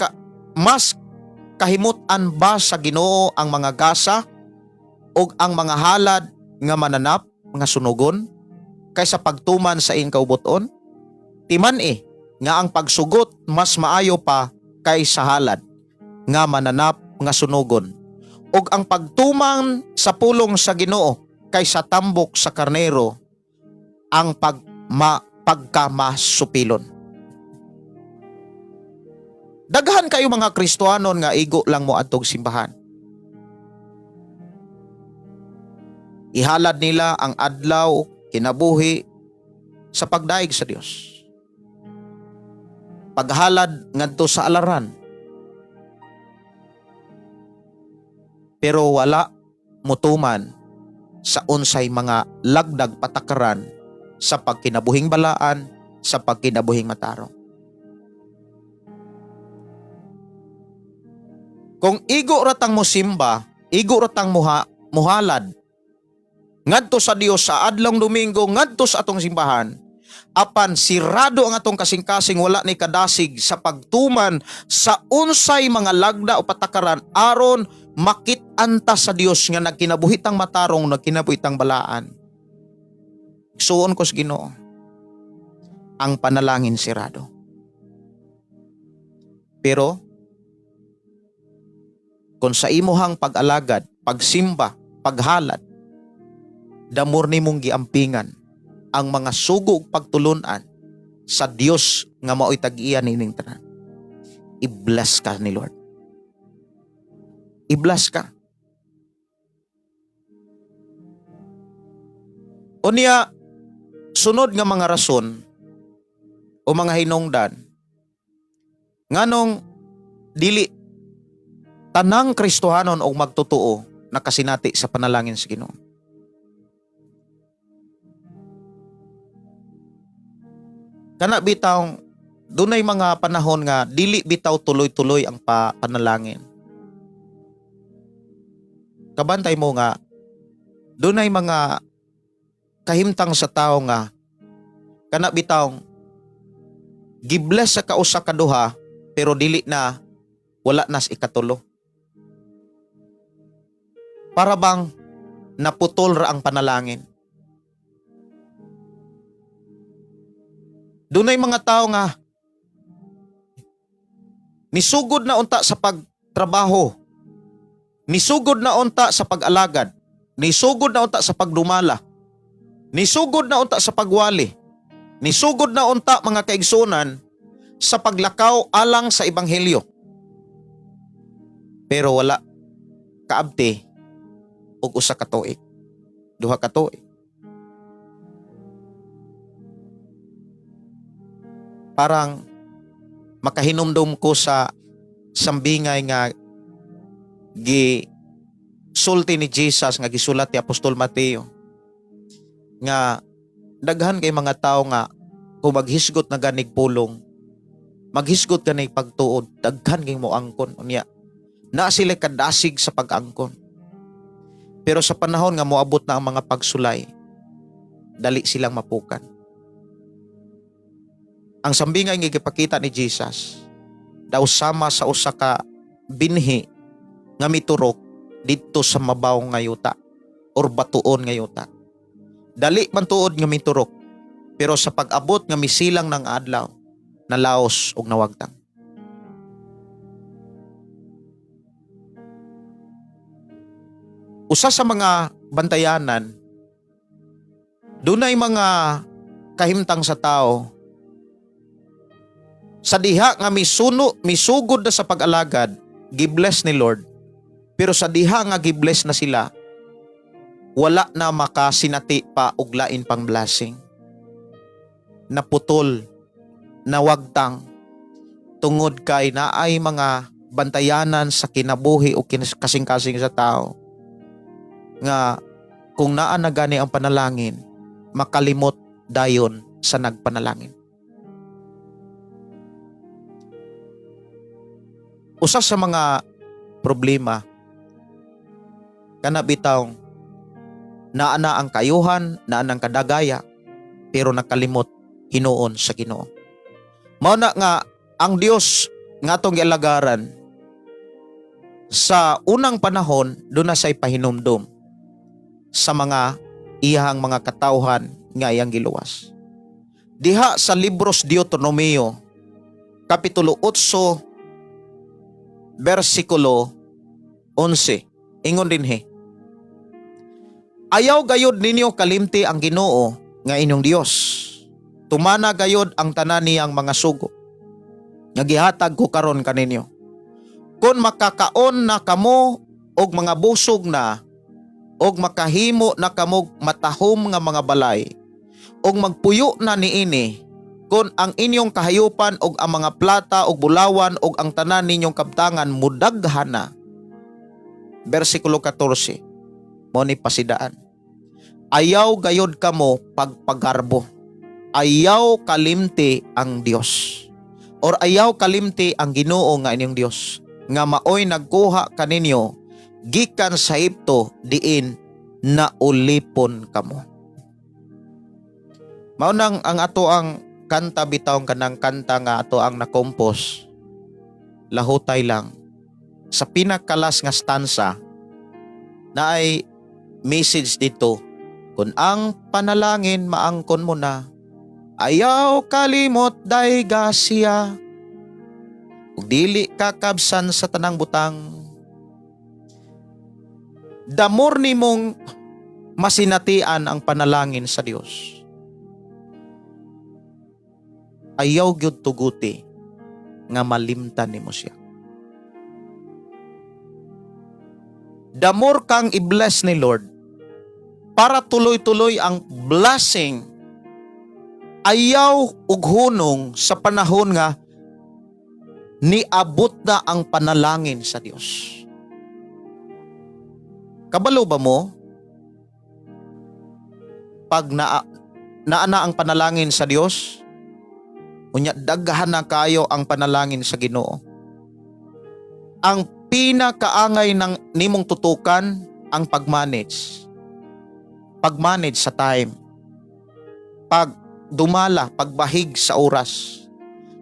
kahimutan ba sa Ginoo ang mga gasa o ang mga halad nga mananap, mga sunugon, kaysa pagtuman sa iyang kaubuton? Timan nga ang pagsugot mas maayo pa kaysa halad nga mananap, nga sunugon, o ang pagtuman sa pulong sa Ginoo kaysa tambok sa karnero ang pagkamasupilon. Daghan kayo mga Kristohanon nga igo lang mo adtog simbahan. Ihalad nila ang adlaw, kinabuhi sa pagdaig sa Dios. Paghalad ngadto sa alaran. Pero wala mutuman sa unsay mga lagdag patakaran sa pagkinabuhing balaan, sa pagkinabuhing matarong. Kung igo ratang mo simba, igo ratang muhalad, ngadto sa Dios sa adlong Domingo, ngadto sa atong simbahan, apan sirado ang atong kasing-kasing, wala ni kadasig sa pagtuman sa unsay mga lagda o patakaran aron makit-anta sa Dios nga nagkinabuhitang matarong, nagkinabuhitang balaan. Suon ko sa Ginoo, ang panalangin sirado. Pero kung sa imuhang pag-alagad, pagsimba, paghalad, damor nimong giampingan ang mga sugo ug pagtulunan sa Dios nga mao'y tag-iya nining tanan. I-bless ka ni Lord. I-bless ka. Unya, sunod nga mga rason o mga hinungdan nganong dili tanang Kristohanon o magtotoo nakasinati sa panalangin sa Ginoo. Kana bitaw dunay mga panahon nga dili bitaw tuloy-tuloy ang panalangin. Kabantay mo nga dunay mga kahimtang sa tao nga kana bitaw gibless sa kausa kaduha pero dili na wala nas ikatulo. Para bang naputol ra ang panalangin. Dunay mga tao nga nisugod na unta sa pagtrabaho, nisugod na unta sa pag-alagad, nisugod na unta sa pagdumala, nisugod na unta sa pagwali, nisugod na unta mga kaigsunan sa paglakaw alang sa ebanghelyo. Pero wala kaabti og usa ka tuig, duha ka tuig. Parang makahinumdum ko sa sambingay nga sulti ni Jesus nga gisulat ni Apostol Mateo nga daghan kay mga tao nga kung maghisgot na ganig pulong, maghisgot ganig pagtuod, daghan kay mo angkon unya. Na sila kadasig sa pag-angkon. Pero sa panahon nga moabot na ang mga pagsulay, dali silang mapukan. Ang sambingay nga gipakita ni Jesus daw sama sa usa ka binhi nga miturok dito sa mabaw nga yuta or batuon nga yuta. Dali man tuod nga miturok, pero sa pag-abot nga misilang ng adlaw, nalaos og nawagtang. Usa sa mga bantayanan, dunay mga kahimtang sa tao sa diha nga misugod na sa pag-alagad, gibless ni Lord. Pero sa diha nga gibless na sila, wala na makasinati pa og lain pang blessing. Naputol, nawagtang, tungod kay naay mga bantayanan sa kinabuhi o kasing-kasing sa tao nga kung naa na gani ang panalangin, makalimot dayon sa nagpanalangin. Usa sa mga problema kana bitaw naa na ang kayuhan, naa ang kadagaya, pero nakalimot hinuon sa Ginoo. Mao na nga ang Dios nga atong gialagaran sa unang panahon doon na say pahinumdum sa mga iyang mga katawhan nga iyang giluwas. Diha sa libros Deuteronomio kapitulo 8 versikulo 11 ingon dinhi, ayaw gayod ninyo kalimti ang Ginoo nga inyong Dios. Tumana gayod ang tanan niyang mga sugo nga gihatag ko karon kaninyo. Kung makakaon na kamo og mga busog na og makahimo na kamo matahom nga mga balay og magpuyo na niini, kung ang inyong kahayupan og ang mga plata og bulawan og ang tanan ninyong kabtangan mudaghan na. Versikulo 14 mo ni pasidaan, ayaw gayod kamo pagpagarbo, ayaw kalimti ang Dios or ayaw kalimti ang Ginoo nga inyong Dios nga maoy nagkuha kaninyo gikan sa Ehipto diin na ulipon kamo. Mao nang ang ato ang kanta bitaw kanang kanta nga ato ang nakompos, lahutay lang sa pinakalas nga stanza na ay message dito, kung ang panalangin maangkon mo na, ayaw kalimot dayga siya, ug dili kakabsan sa tanang butang. Damor nimong masinatian ang panalangin sa Dios. Ayaw gyud tuguti nga malimtan nimo siya. Damor kang i-bless ni Lord para tuloy-tuloy ang blessing. Ayaw ug hunong sa panahon nga niabot na ang panalangin sa Dios. Kabalo ba mo? Pag naana ang panalangin sa Dios, unya daghan na kayo ang panalangin sa Ginoo. Ang pinakaangay ng nimong tutukan ang pagmanage. Pagmanage sa time. Pagdumala, pagbahig sa oras.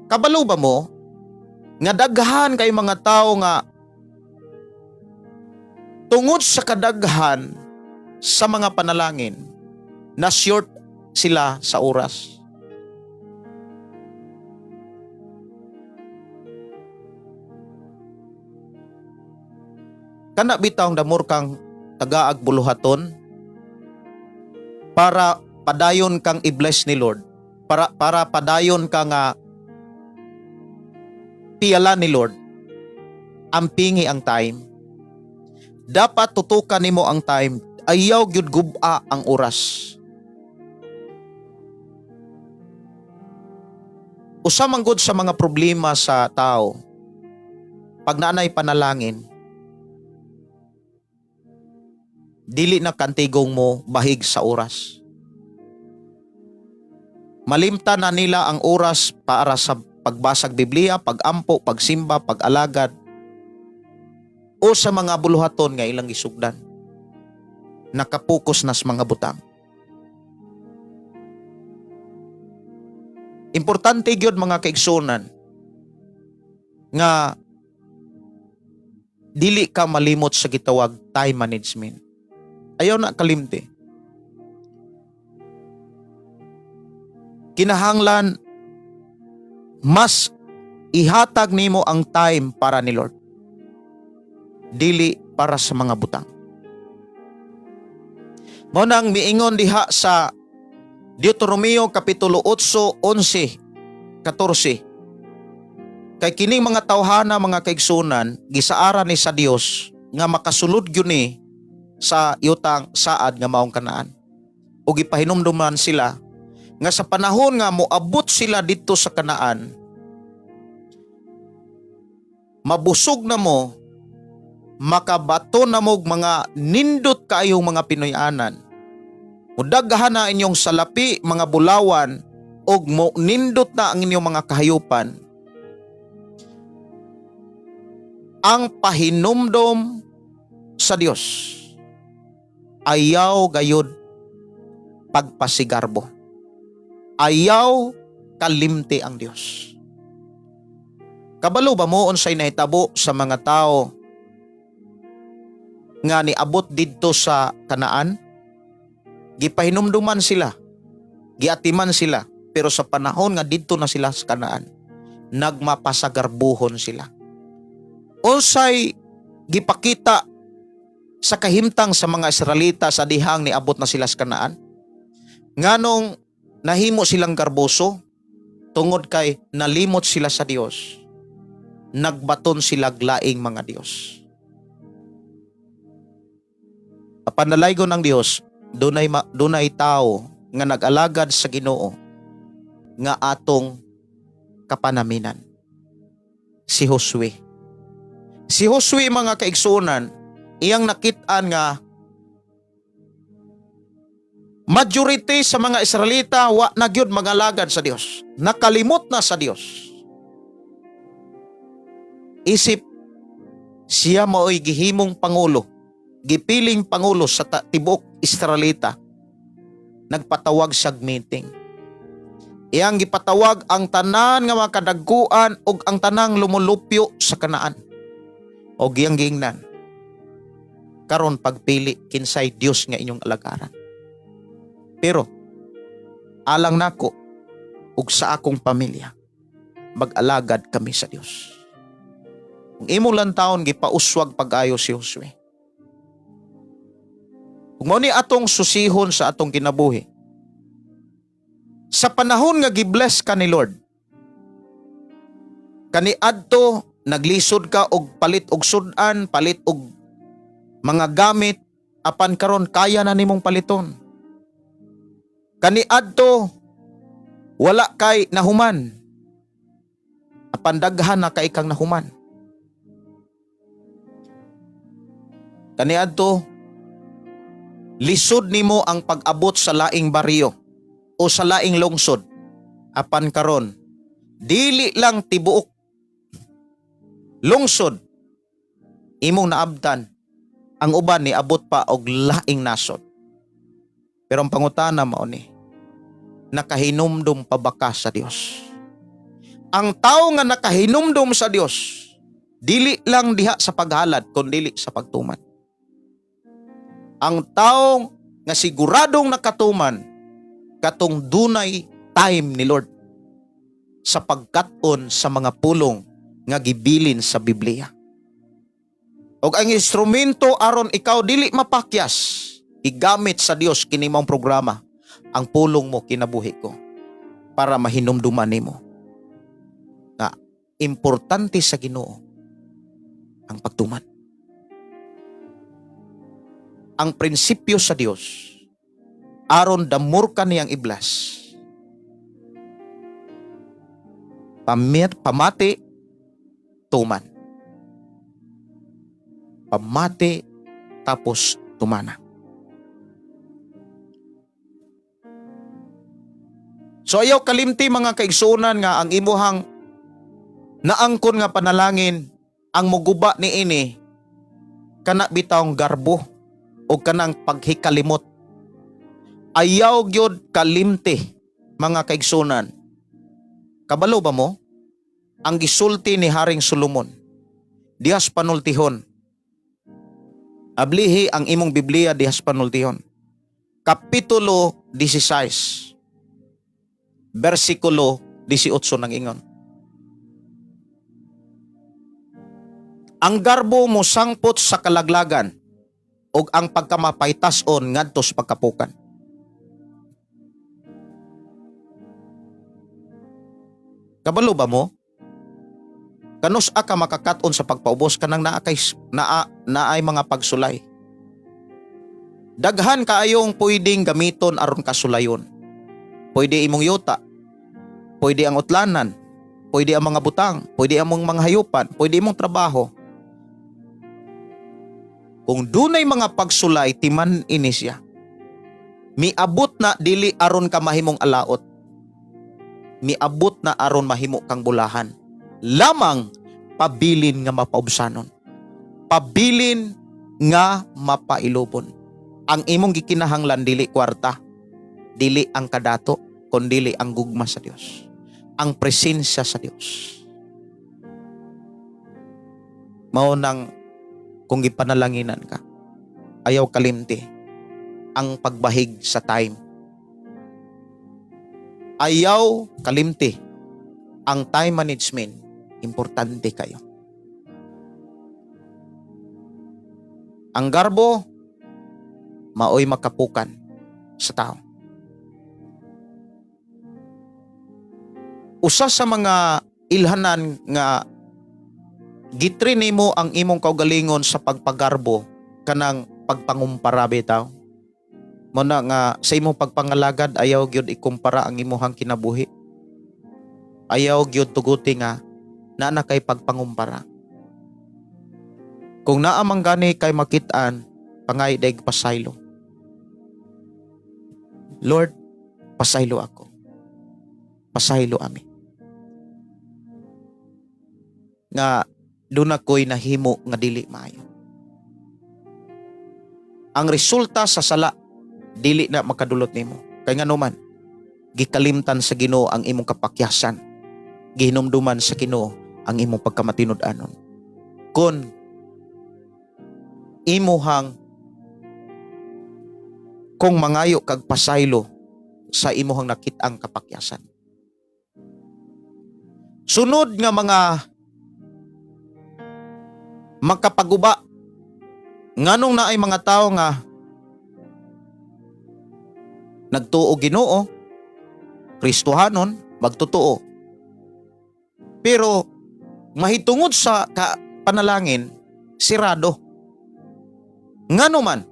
Kabalo ba mo nga daghan kay mga tao nga tungod sa kadaghan sa mga panalangin na short sila sa oras. Kana bitawng damor kang tagaag buluhaton para padayon kang i-bless ni Lord, para padayon ka nga piyala ni Lord. Ampingi ang time. Dapat tutukan nimo ang time. Ayaw gyud guba ang oras. Usa man gud sa mga problema sa tao, pag naanay panalangin, dili na kantigong mo bahig sa oras. Malimtan na nila ang oras para sa pagbasag Biblia, pagampo, pagsimba, pag-alagad, o sa mga buluhaton nga ilang isugdan. Nakapokus na sa mga butang. Importante gyud mga kaigsunan nga dili ka malimot sa gitawag time management. Ayaw na kalimti. Kinahanglan mas ihatag nimo ang time para ni Lord. Dili para sa mga butang. Mao nang miingon diha sa Deuteronomio Kapitulo 8, 11, 14. Kay kining mga tawhana mga kaigsunan, gisaara ni sa Dios nga makasulod gyud ni sa yutang saad nga maong Kanaan. O gipahinumduman sila nga sa panahon nga moabot sila dito sa Kanaan, mabusog na mo, makabato na mo mga nindot kaayong mga Pinoyanan. Mudaghan na inyong salapi, mga bulawan, o mo nindot na ang inyong mga kahayupan. Ang pahinumdom sa Dios ayaw gayud pagpasigarbo. Ayaw kalimti ang Dios. Kabalo ba mo unsay nahitabo sa mga tao nga niabot didto sa Kanaan? Gipahinumduman sila, giatiman sila, pero sa panahon nga didto na sila sa Kanaan, nagmapasagarbuhon sila. Unsay gipakita sa kahimtang sa mga Israelita sa dihang niabot na sila sa Kanaan? Nganong nahimo silang garboso tungod kay nalimot sila sa Dios. Nagbaton sila glaing mga Dios. Pandalaygon ng Dios, dunay tao nga nag-alagad sa Ginoo nga atong kapanaminan. Si Josue. Si Josue mga kaigsunan, iyang nakit-an nga majority sa mga Israelita wa na gyud mag-alagad sa Dios. Nakalimot na sa Dios. Isip siya mao'y gihimong pangulo, gipiling pangulo sa tibuok Israelita. Nagpatawag sa meeting. Iyang gipatawag ang tanan nga mga kadagkuan ug ang tanang lumulupyo sa Kanaan. O giyang giingnan. Karon pagpili kinsay Dios nga inyong alagaran. Pero alang nako ug sa akong pamilya, mag-alagad kami sa Dios. Kung imong lantawon gipauswag pag-ayo si Josue. Kung mao ni atong susihon sa atong kinabuhi, sa panahon nga gibless ka ni Lord, kaniadto naglisod ka og palit og sudan, palit og mga gamit, apan karon kaya na nimong paliton. Kaniadto wala kay nahuman, apan daghan na kay kang nahuman. Kaniadto lisod nimo ang pag-abot sa laing baryo o sa laing lungsod, apan karon dili lang tibuok lungsod imong naabtan, ang uban ni abot pa og laing nasod. Pero ang pangutana mao ni, nakahinumdum pa ba ka sa Dios? Ang tao nga nakahinumdum sa Dios, dili lang diha sa paghalad kundi sa pagtuman. Ang tao nga siguradong nakatuman katong dunay time ni Lord sa pagkat-on sa mga pulong nga gibilin sa Biblia. Og ang instrumento aron ikaw dili mapakyas, igamit sa Dios kini mong programa, ang pulong mo kinabuhi ko, para mahinumduman nimo na importante sa Ginoo ang pagtuman. Ang prinsipyo sa Dios aron damor ka niyang iblas, pamati tuman. Pamati tapos tumana. So ayaw kalimti mga kaigsunan nga ang imuhang naangkon nga panalangin ang muguba ni ini kana bitawng garbo o kanang paghikalimot. Ayaw gyud kalimti mga kaigsunan. Kabalo ba mo? Ang gisulti ni Haring Solomon, dihas panultihon. Ablihi ang imong Biblia dihas panultihon. Kapitulo 16, versikulo 18 ng ingon. Ang garbo mo sangpot sa kalaglagan ug ang pagkamapaytas-on ngadto sa pagkapukan. Kabalo ba mo? Kanus ka makakaton sa pagpaubos kanang naay mga pagsulay. Daghan kaayong pwedeng gamiton aron kasulayon. Pwede imong yuta, pwede ang utlanan, pwede ang mga butang, pwede ang mga hayupan, pwede imong trabaho. Kung dunay mga pagsulay timan ini siya, miabot na dili aron ka mahimong alaot. Miabot na aron mahimo kang bulahan. Lamang pabilin nga mapaubsanon. Pabilin nga mapailobon. Ang imong gikinahanglan dili kwarta, dili ang kadato, kundi ang gugma sa Dios. Ang presensya sa Dios. Mao nang kung gipanalanginan ka, ayaw kalimti ang pagbahig sa time. Ayaw kalimti ang time management. Importante kayo. Ang garbo maoy makapukan sa tao. Usa sa mga ilhanan nga gitrain nimo ang imong kaugalingon sa pagpagarbo kanang pagpangumpara bitaw. Mo na nga sa imong pagpangalagad ayaw gyud ikumpara ang imong kinabuhi. Ayaw gyud tuguti nga na kay pagpangumpara. Kung naamang gani kay makitaan, pangay daig pasaylo. Lord, pasaylo ako. Pasaylo ami. Nga doon ako'y nahimo nga dili maayo. Ang resulta sa sala, dili na makadulot nimo. Kay nga naman, gikalimtan sa Ginoo ang imong kapakyasan. Gihinumduman sa Ginoo ang imong pagkamatinud-anon. Kun imuhang kung mangayo kag pasaylo sa imuhang nakit-ang kapakyasan. Sunod nga mga makapaguba nganong naay mga tao nga nagtuo Ginoo, Kristohanon, magtotoo. Pero mahitungod sa panalangin, sirado. Ngano man,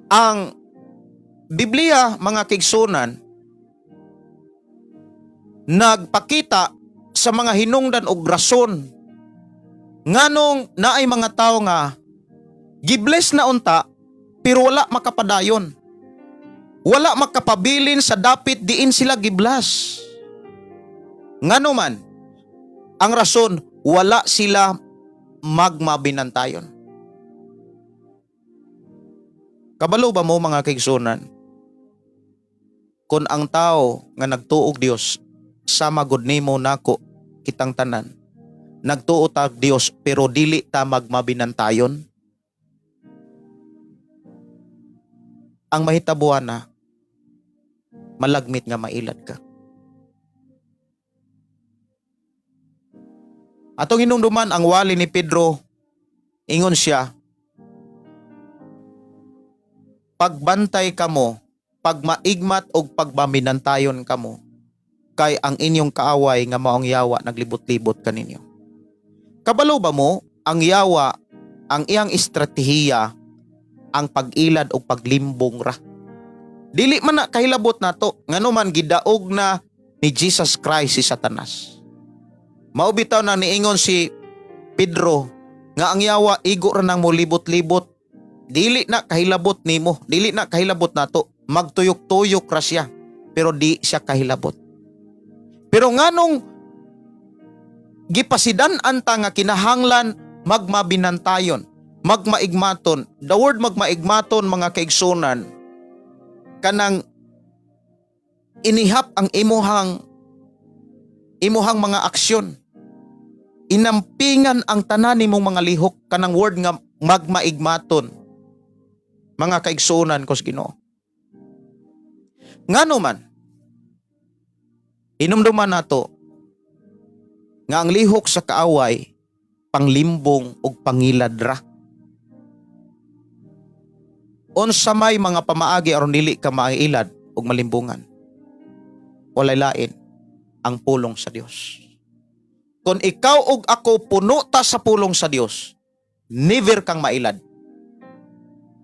ang Biblia, mga kaigsunan, nagpakita sa mga hinungdan og rason nganong naay mga tao nga gibless na unta pero wala makapadayon. Wala makapabilin sa dapit diin sila giblas. Ngano man, ang rason, wala sila magmabinantayon. Kabalo ba mo mga kaigsunan? Kung ang tao nga nagtuog Dios, sama gud nimo nako kitang tanan. Nagtuo ta Dios pero dili ta magmabinantayon. Ang mahitabuan na malagmit nga mailad ka. Atong hinumduman ang wali ni Pedro, ingon siya, pagbantay kamo, pagmaigmat og pagmaminantayon kamo, kay ang inyong kaaway nga maong yawa naglibot-libot kaninyo. Kabalo ba mo, ang yawa, ang iyang estratehiya, ang pag-ilad o paglimbong ra. Dili man na kahilabot nato, ngano man gidaog na ni Jesus Christ si Satanas. Maubitaw na niingon si Pedro nga ang yawa igo ra nang mo libot-libot. Dili na kahilabot nimo, dili na kahilabot nato, magtuyok-tuyok ra siya. pero di siya kahilabot. Pero nganong gipasidan anta nga kinahanglan magmabinantayon, magmaigmaton. The word magmaigmaton, mga kaigsunan, kanang inihap ang imuhang mga aksyon. Inampingan ang tanan nimong mga lihok, kanang word nga magmaigmaton. Mga kaigsunan ko sa Ginoo. Ngano man, hinumduman nato nga ang lihok sa kaaway panglimbong ug pangiladra. Unsa may mga pamaagi aron dili ka mailad ug malimbungan. Walay lain ang pulong sa Dios. Kung ikaw ug ako puno ta sa pulong sa Dios, never kang mailad.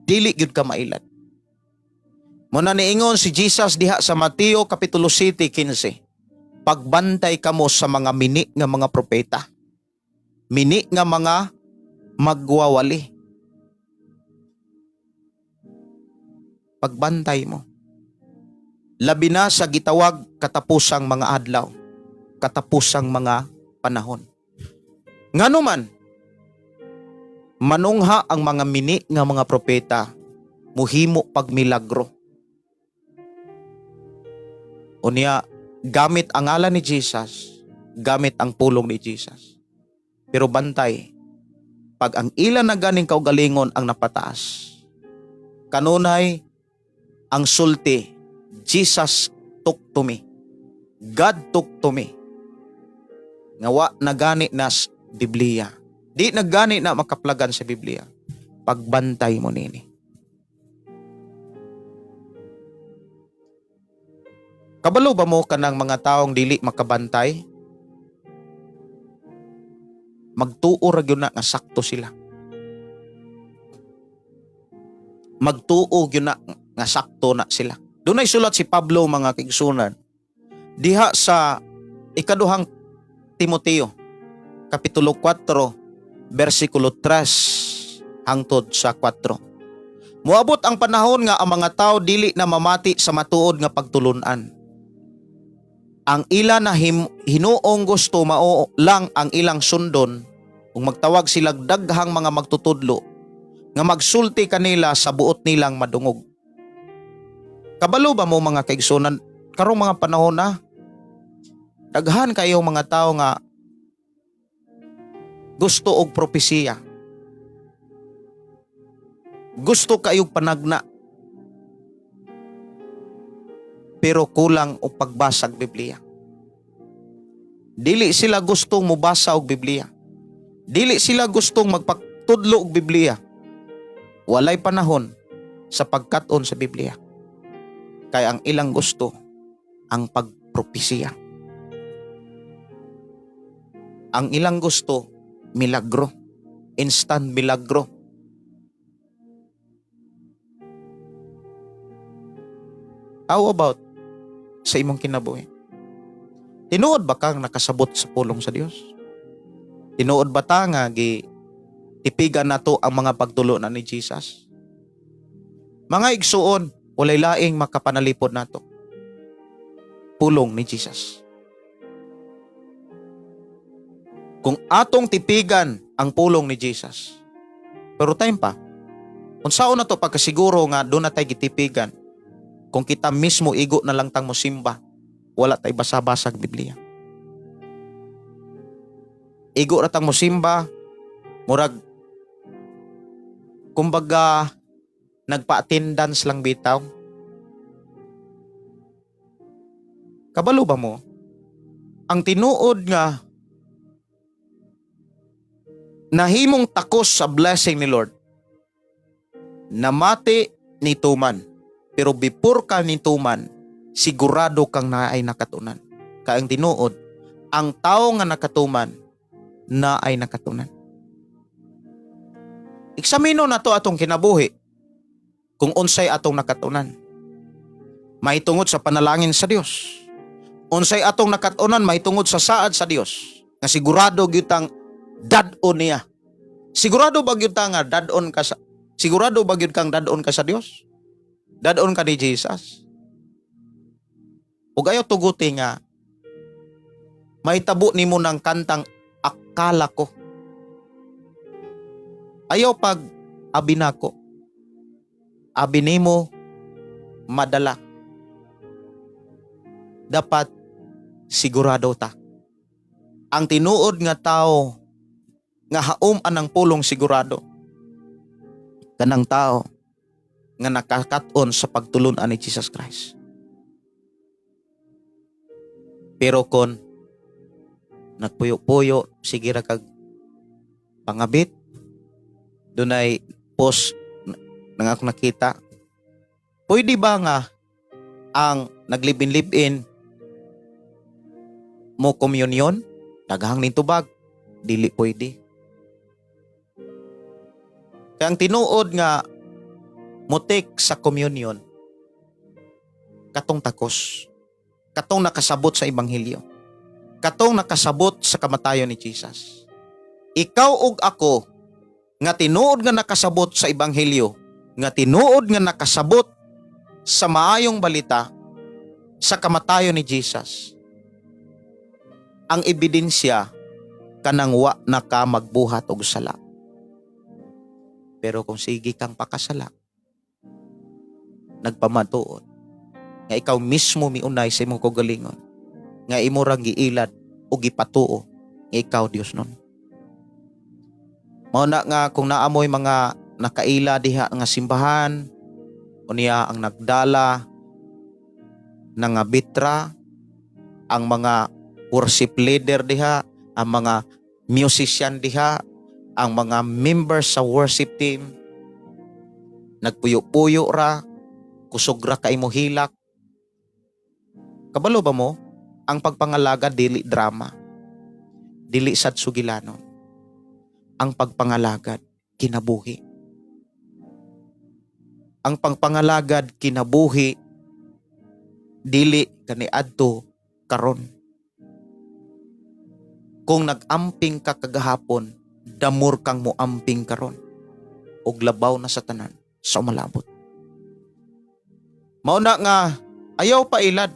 Dili gyud ka mailad. Muna niingon si Jesus diha sa Mateo Kapitulo 7:15. Pagbantay kamo sa mga mini nga mga propeta. Mini nga mga magwawali. Pagbantay mo. Labi na sa gitawag katapusang mga adlaw, katapusang mga panahon. Ngano man, manungha ang mga mini nga mga propeta, muhimo pagmilagro. Unya, gamit ang ngalan ni Jesus, gamit ang pulong ni Jesus. Pero bantay, pag ang ilan na ganing kaugalingon ang napataas, kanunay ang sulti, Jesus took to me. God took to me. Ngawa nagani na Biblia. Di nagani na makaplagan sa Biblia. Pagbantay mo nini. Kabalo ba mo kanang mga taong dili makabantay? Magtuo ra gyud na nga sakto sila. Magtuo gyud na nga sakto na sila. Dunay sulat si Pablo, mga kaigsunan, diha sa ikaduhang Timoteo Kapitulo 4 versikulo 3 hangtod sa 4. Moabot ang panahon nga ang mga tao dili na mamati sa matuod nga pagtulunan. Ang ila na hinuong gusto mao lang ang ilang sundon ug magtawag sila daghang mga magtutudlo nga magsulti kanila sa buot nilang madungog. Kabalo ba mo, mga kaigsunan, karong mga panahon na daghan kayo mga tao nga gusto og propesiya. Gusto kayong panagna. Pero kulang og pagbasag Biblia. Dili sila gustong mubasa og Biblia. Dili sila gustong magpatudlo og Biblia. Walay panahon sa pagkat-on sa Biblia. Kaya ang ilang gusto ang pagpropesiya. Ang ilang gusto milagro, instant milagro. How about sa imong kinabuhi? Tinuod ba kang nakasabot sa pulong sa Dios? Tinuod ba ta nga tipigan nato ang mga pagtulo na ni Jesus? Mga igsuon, walay laing makapanalipod nato. Pulong ni Jesus. Kung atong tipigan ang pulong ni Jesus, pero time pa, kung saan na to pagkasiguro nga doon na tayo gitipigan, kung kita mismo igo na lang tang mosimba, wala tayo basa-basag Biblia. Igo na tang mosimba, murag, kumbaga, nagpa-attendance lang bitaw. Kabalo ba mo? Ang tinuod nga nahimong takos sa blessing ni Lord, namati ni tuman, pero before ka ni tuman, sigurado kang naay nakatunan. Kaya ang tinuod, ang tao nga nakatuman, naay nakatunan. Eksamino na to atong kinabuhi, kung unsay atong nakatunan. Mahitungod sa panalangin sa Dios. Unsay atong nakatunan, mahitungod sa saad sa Dios. Na sigurado gyud dadon niya. Sigurado ba gyud nga dadon ka sa sigurado ba gyud kang dadon ka sa Dios? Dadon ka ni Jesus? Ug ayaw tuguti nga mahitabo nimo ng kantang akala ko. Ayaw pag abinako. Abi nimo madala. Dapat sigurado ta. Ang tinuod nga tao nga haom anang pulong sigurado. Kanang tao nga nakakaton sa pagtulunan ni Jesus Christ. Pero kon nagpuyo-puyo, sige ra kag pangabit, dunay post nang ako nakita. Pwede ba nga ang naglibin-libin mo komunyon? Daghang ning tubag, dili pwede. Kaya ang tinuod nga mutik sa komunyon, katong takos, katong nakasabot sa Ebanghelyo, katong nakasabot sa kamatayon ni Jesus. Ikaw ug ako, nga tinuod nga nakasabot sa Ebanghelyo, nga tinuod nga nakasabot sa maayong balita, sa kamatayon ni Jesus, ang ebidensya kanang wa na ka magbuhat og sala. Pero kung sige kang pakasala, nagpamatuod, nga ikaw mismo miunay sa imong kaugalingon, nga imo ra giilad o gipatuo nga ikaw Dios nun. Mao na nga kung naamoy mga nakaila diha nga simbahan, unya ang nagdala ng bitra, ang mga worship leader diha, ang mga musician diha, ang mga members sa worship team, nagpuyo-puyo ra, kusog ra ka imo hilak. Kabalo ba mo? Ang pagpangalaga dili drama, dili sad sugilanon. Ang pagpangalagad kinabuhi. Ang pagpangalagad kinabuhi dili kaniadto karon. Kung nag-amping ka kagahapon, damor kang moamping karon og labaw na sa tanan sa umalabot. Mao na nga ayaw pa ilad.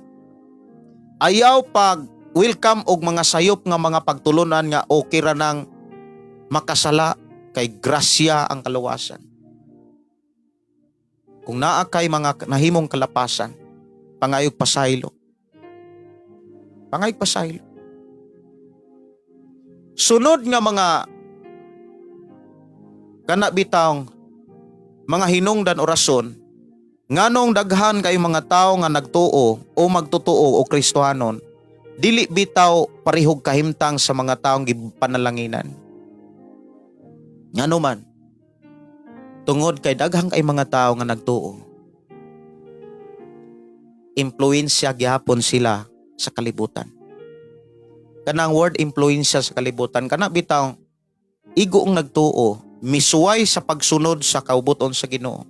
Ayaw pag welcome og mga sayop nga mga pagtulunan nga okay ra nang makasala kay grasya ang kaluwasan. Kung naa kay mga nahimong kalapasan, pangayog pasaylo. Pangayog pasaylo. Sunod nga mga kana bitawng mga hinungdan orason, nganong daghan kay mga tao nga nagtuo o magtutuo o Kristohanon, dili bitaw parihog kahimtang sa mga taong gipanalanginan. Ngano man, tungod kay daghang kay mga tao nga nagtuo, impluwensya gyapon sila sa kalibutan. Kanang word impluwensya sa kalibutan, kana bitaw igoong nagtuo, misuway sa pagsunod sa kaubuton sa Ginoo,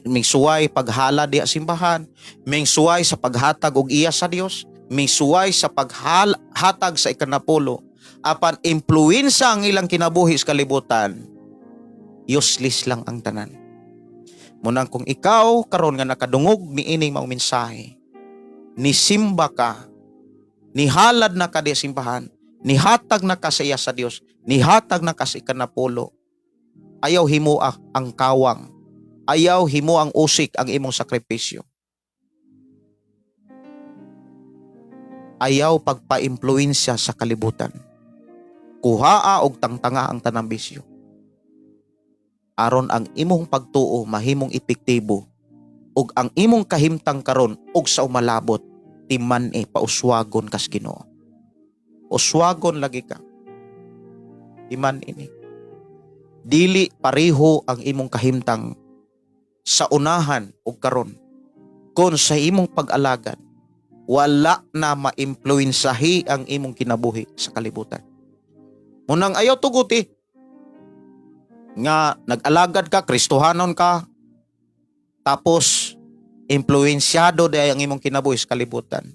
mingsuway paghala diha simbahan, mingsuway sa paghatag og iya sa Dios, mingsuway sa paghatag sa ikanapulo, apan impluwensya ang ilang kinabuhi sa kalibutan, useless lang ang tanan. Munang kung ikaw karon nga nakadungog niining mga mensahe, nisimba ka, nihalad na ka di simbahan, nihatag na ka sa iya sa Dios, nihatag na ka sa ikanapulo, ayaw himo ang kawang, ayaw himo ang usik ang imong sakripisyo. Ayaw pagpa-impluwensya sa kalibutan. Kuhaa og tangtanga ang tanang bisyo. Aron ang imong pagtuo mahimong epektibo ug ang imong kahimtang karon ug sa umalabot timan pauswagon kas Ginoo. Uswagon lagi ka. Timan ini. Dili pareho ang imong kahimtang sa unahan ug karon. Kung sa imong pag-alagad wala na maimpluwensahi ang imong kinabuhi sa kalibutan. Munang ayaw tuguti nga nag-alagad ka, Kristohanon ka, tapos impluwensyado day ang imong kinabuhi sa kalibutan.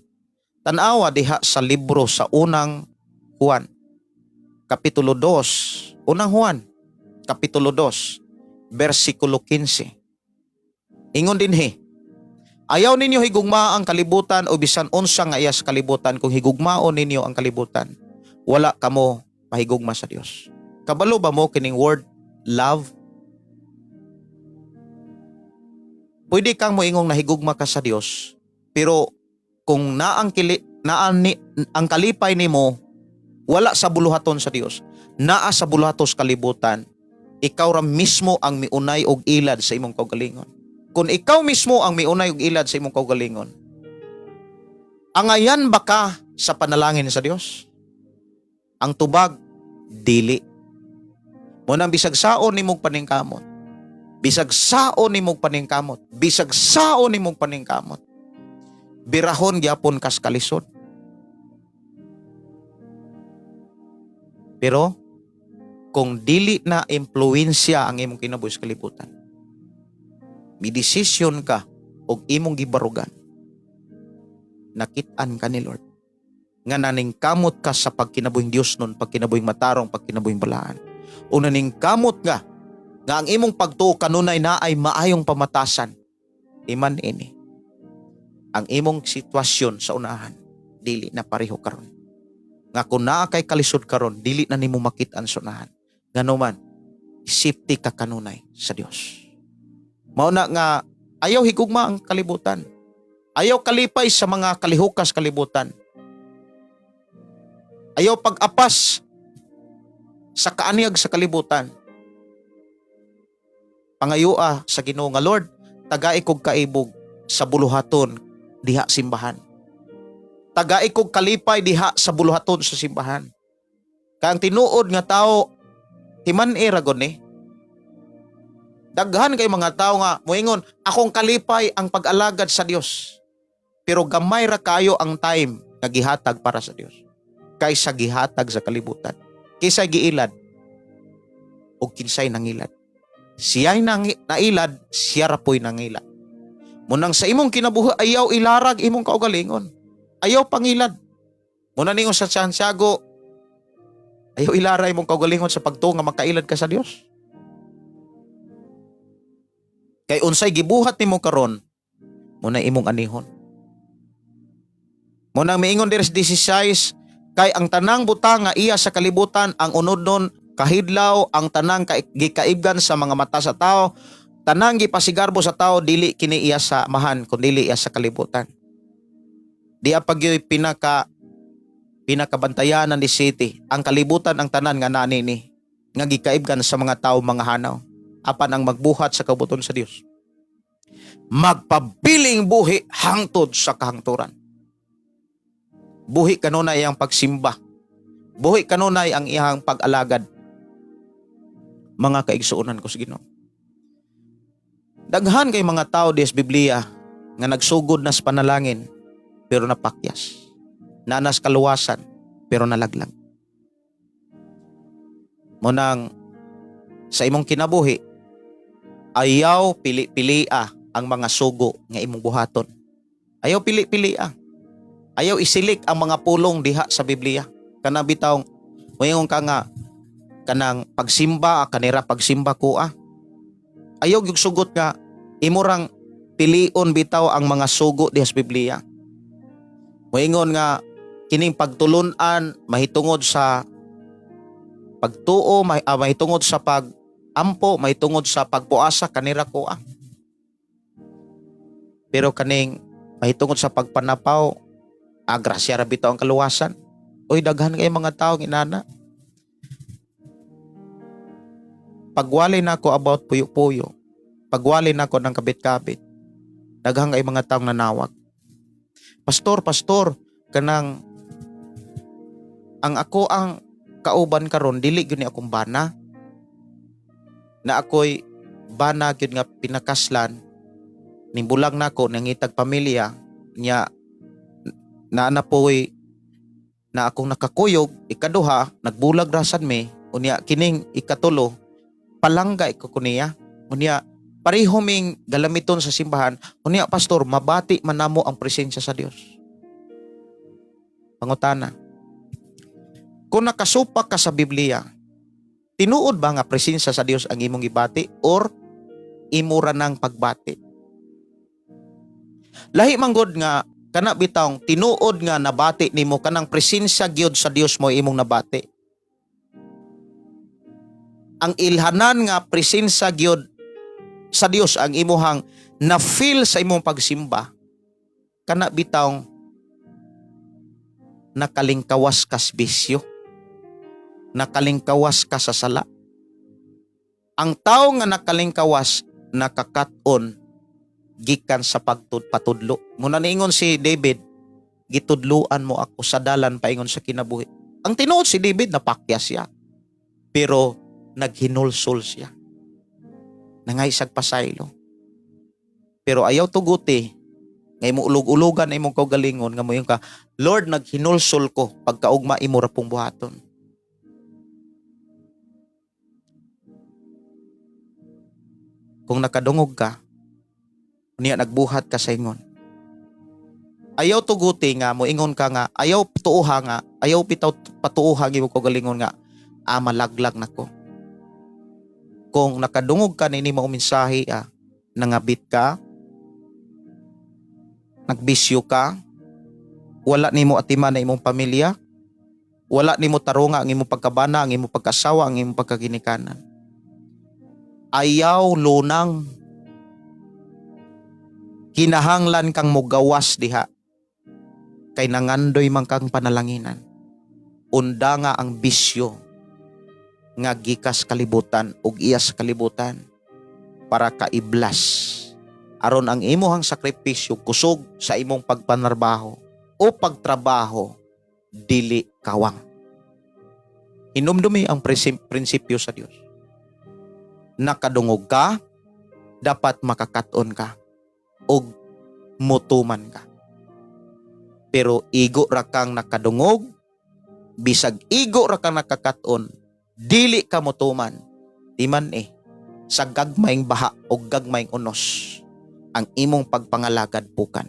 Tanawa diha sa libro sa unang Juan, Kapitulo 2, unang Juan, Kapitulo 2, versikulo 15. Ingon dinhi, Ayaw ninyo higugma ang kalibutan o bisan unsa nga iya sa kalibutan. Kung higugmaon ninyo ang kalibutan, wala kamo mahigugma sa Dios. Kabalo ba mo kining word love? Pwede kang moingong nahigugma ka sa Dios, pero kung ang kalipay nimo wala sa buluhaton sa Dios, naa sa buluhatos kalibutan, ikaw ra mismo ang miunay og ilad sa imong kaugalingon. Kung ikaw mismo ang miunay og ilad sa imong kaugalingon, angayan ba ka sa panalangin sa Dios? Ang tubag, dili. Munang bisag saon nimong paningkamot, bisag saon nimong paningkamot, bisag saon nimong paningkamot, birahon gyapon kas kalisod. Pero kung dili na impluwensya ang imong kinabuhi sa kalibutan, may desisyon ka og imong gibarugan, nakit-an ka ni Lord nga naningkamot ka sa pagkinabuhing Dios nun, pagkinabuhing matarong, pagkinabuhing balaan, o naningkamot nga ang imong pagtuo kanunay na ay maayong pamatasan, iman ini ang imong sitwasyon sa unahan dili na pareho karon. Nga kung naa kay kalisod karon, dili na nimo makit-an sa unahan. Ganuman, safety ka kanunay sa Dios. Mao na nga ayaw higugma ang kalibutan. Ayaw kalipay sa mga kalihukas kalibutan. Ayaw pag-apas sa kaanyag sa kalibutan. Pangayua sa Ginoo nga, Lord, tagai kog kaibog sa buluhaton diha simbahan. Tagai kog kalipay diha sa buluhaton sa simbahan. Kaya ang tinuod nga tao, timan-i ragon ni. Daghan kay mga tao nga moingon, akong kalipay ang pag-alagad sa Dios. Pero gamay ra kayo ang time nga gihatag para sa Dios kaysa gihatag sa kalibutan. Kaysa giilad o kinsay nangilad. Siya'y nailad, siya ra po'y nangilad. Munang sa imong kinabuhi ayaw ilarag imong kaugalingon. Ayaw pangilad. Muna ningon sa Santiago, ayaw ilaray imong kaugalingon sa pagtuo nga makailad ka sa Dios. Kay unsay gibuhat nimo karon, muna imong anihon. Muna miingon diri sa 16, kay ang tanang butang nga iya sa kalibutan ang unod nun kahidlaw, ang tanang gikaibgan sa mga mata sa tao, tanang gipasigarbo sa tao, dili kini iya sa mahan, kundi iya sa kalibutan. Diya pagyoy pinakabantayan ni city, ang kalibutan ang tanan nga nani ni nga gikaibgan sa mga tao mga hanaw. Apan ang magbuhat sa kabuton sa Dios, magpabiling buhi hangtod sa kahangturan. Buhi kanunay ang pagsimba, buhi kanunay ang iyang pag-alagad. Mga kaigsuonan ko sa Ginoo, daghan kay mga tao des Biblia nga nagsugod nas panalangin pero napakyas, nanas kaluwasan pero nalaglag. Munang sa imong kinabuhi, ayaw pili-pilia ang mga sugo nga imong buhaton. Ayaw pili-pilia. Ayaw isilik ang mga pulong diha sa Biblia. Kanang bitawng moingon ka nga kanang pagsimba, kanira pagsimba ko Ayaw gyud sugot nga imurang pilion bitaw ang mga sugo diha sa Biblia. Moingon nga kining pagtulun-an mahitungod sa pagtuo, mahitungod sa pag-ampo, mahitungod sa pagpuasa kanira ko Pero kaning mahitungod sa pagpanapaw, grasya ra bitaw ang kaluwasan. Oy, daghan kay mga tao inana. Pagwali na ako about puyo-puyo, pagwali na ako ng kabit-kabit, daghan kay mga taong nanawag. Pastor, kanang ang ako ang kauban karon, dili gyud ni akong bana. Na ako'y bana gyud nga pinakaslan, nimbulang nako nangitag pamilya niya, na napoy na akong nakakuyog. Ikaduha, nagbulag rasan me, unya kining ikatulo, palanggay ko kuniya. Unya pareho ming galamiton sa simbahan. Unya, pastor, mabati man namo ang presensya sa Dios. Pangutana, kung nakasupak ka sa Biblia, tinuod ba nga presensya sa Dios ang imong ibati or imura ng pagbati? Lahi manggod nga kana bitawng tinuod nga nabati nimo kanang presensya gyud sa Dios mo imong nabati. Ang ilhanan nga presensya gyud sa Dios ang imuhang na-feel sa imong pagsimba. Kana bitawng nakalingkawas kas bisyo. Nakalingkawas ka sa sala. Ang tao nga nakalingkawas nakakat-on gikan sa patudlo. Muna niingon si David, gitudluan mo ako sa dalan paingon sa kinabuhi. Ang tinuod si David napakya siya. Pero naghinulsol siya. Nangaysag pasaylo. Pero ayaw tuguti. Ngay mo ulog-ulogan imong kaugalingon nga mo yung ka, Lord, naghinulsol ko pagkaugma imo ra pong buhaton. Kung nakadungog ka, niya nagbuhat ka sa ingon. Ayaw tuguti nga mo ingon ka nga, ayaw tuuha nga, ayaw pitaw patuuha imo kaugalingon nga, malaglag nako. Kung nakadungog ka nini mo mensahe, nangabit ka, nagbisyo ka, wala nimo atiman na imong pamilya, wala nimo tarunga ang imong pagkabana, ang imong pagkasawa, ang imong pagkaginikanan. Ayaw lunang, kinahanglan kang mugawas diha, kay nangandoy man kang panalanginan. Unda nga ang bisyo, nga gikas kalibutan ug iyas kalibutan para kaiblas aron ang imuhang sakripisyo kusog sa imong pagpanarbaho o pagtrabaho dili kawang. Hinumdumi ang prinsipyo sa Dios. Nakadungog ka, dapat makakaton ka ug mutuman ka. Pero igo ra kang nakadungog, bisag igo ra kang nakakaton, dili ka mutuman, timan sa gagmayng baha o gagmayng unos ang imong pagpangalagad bukan.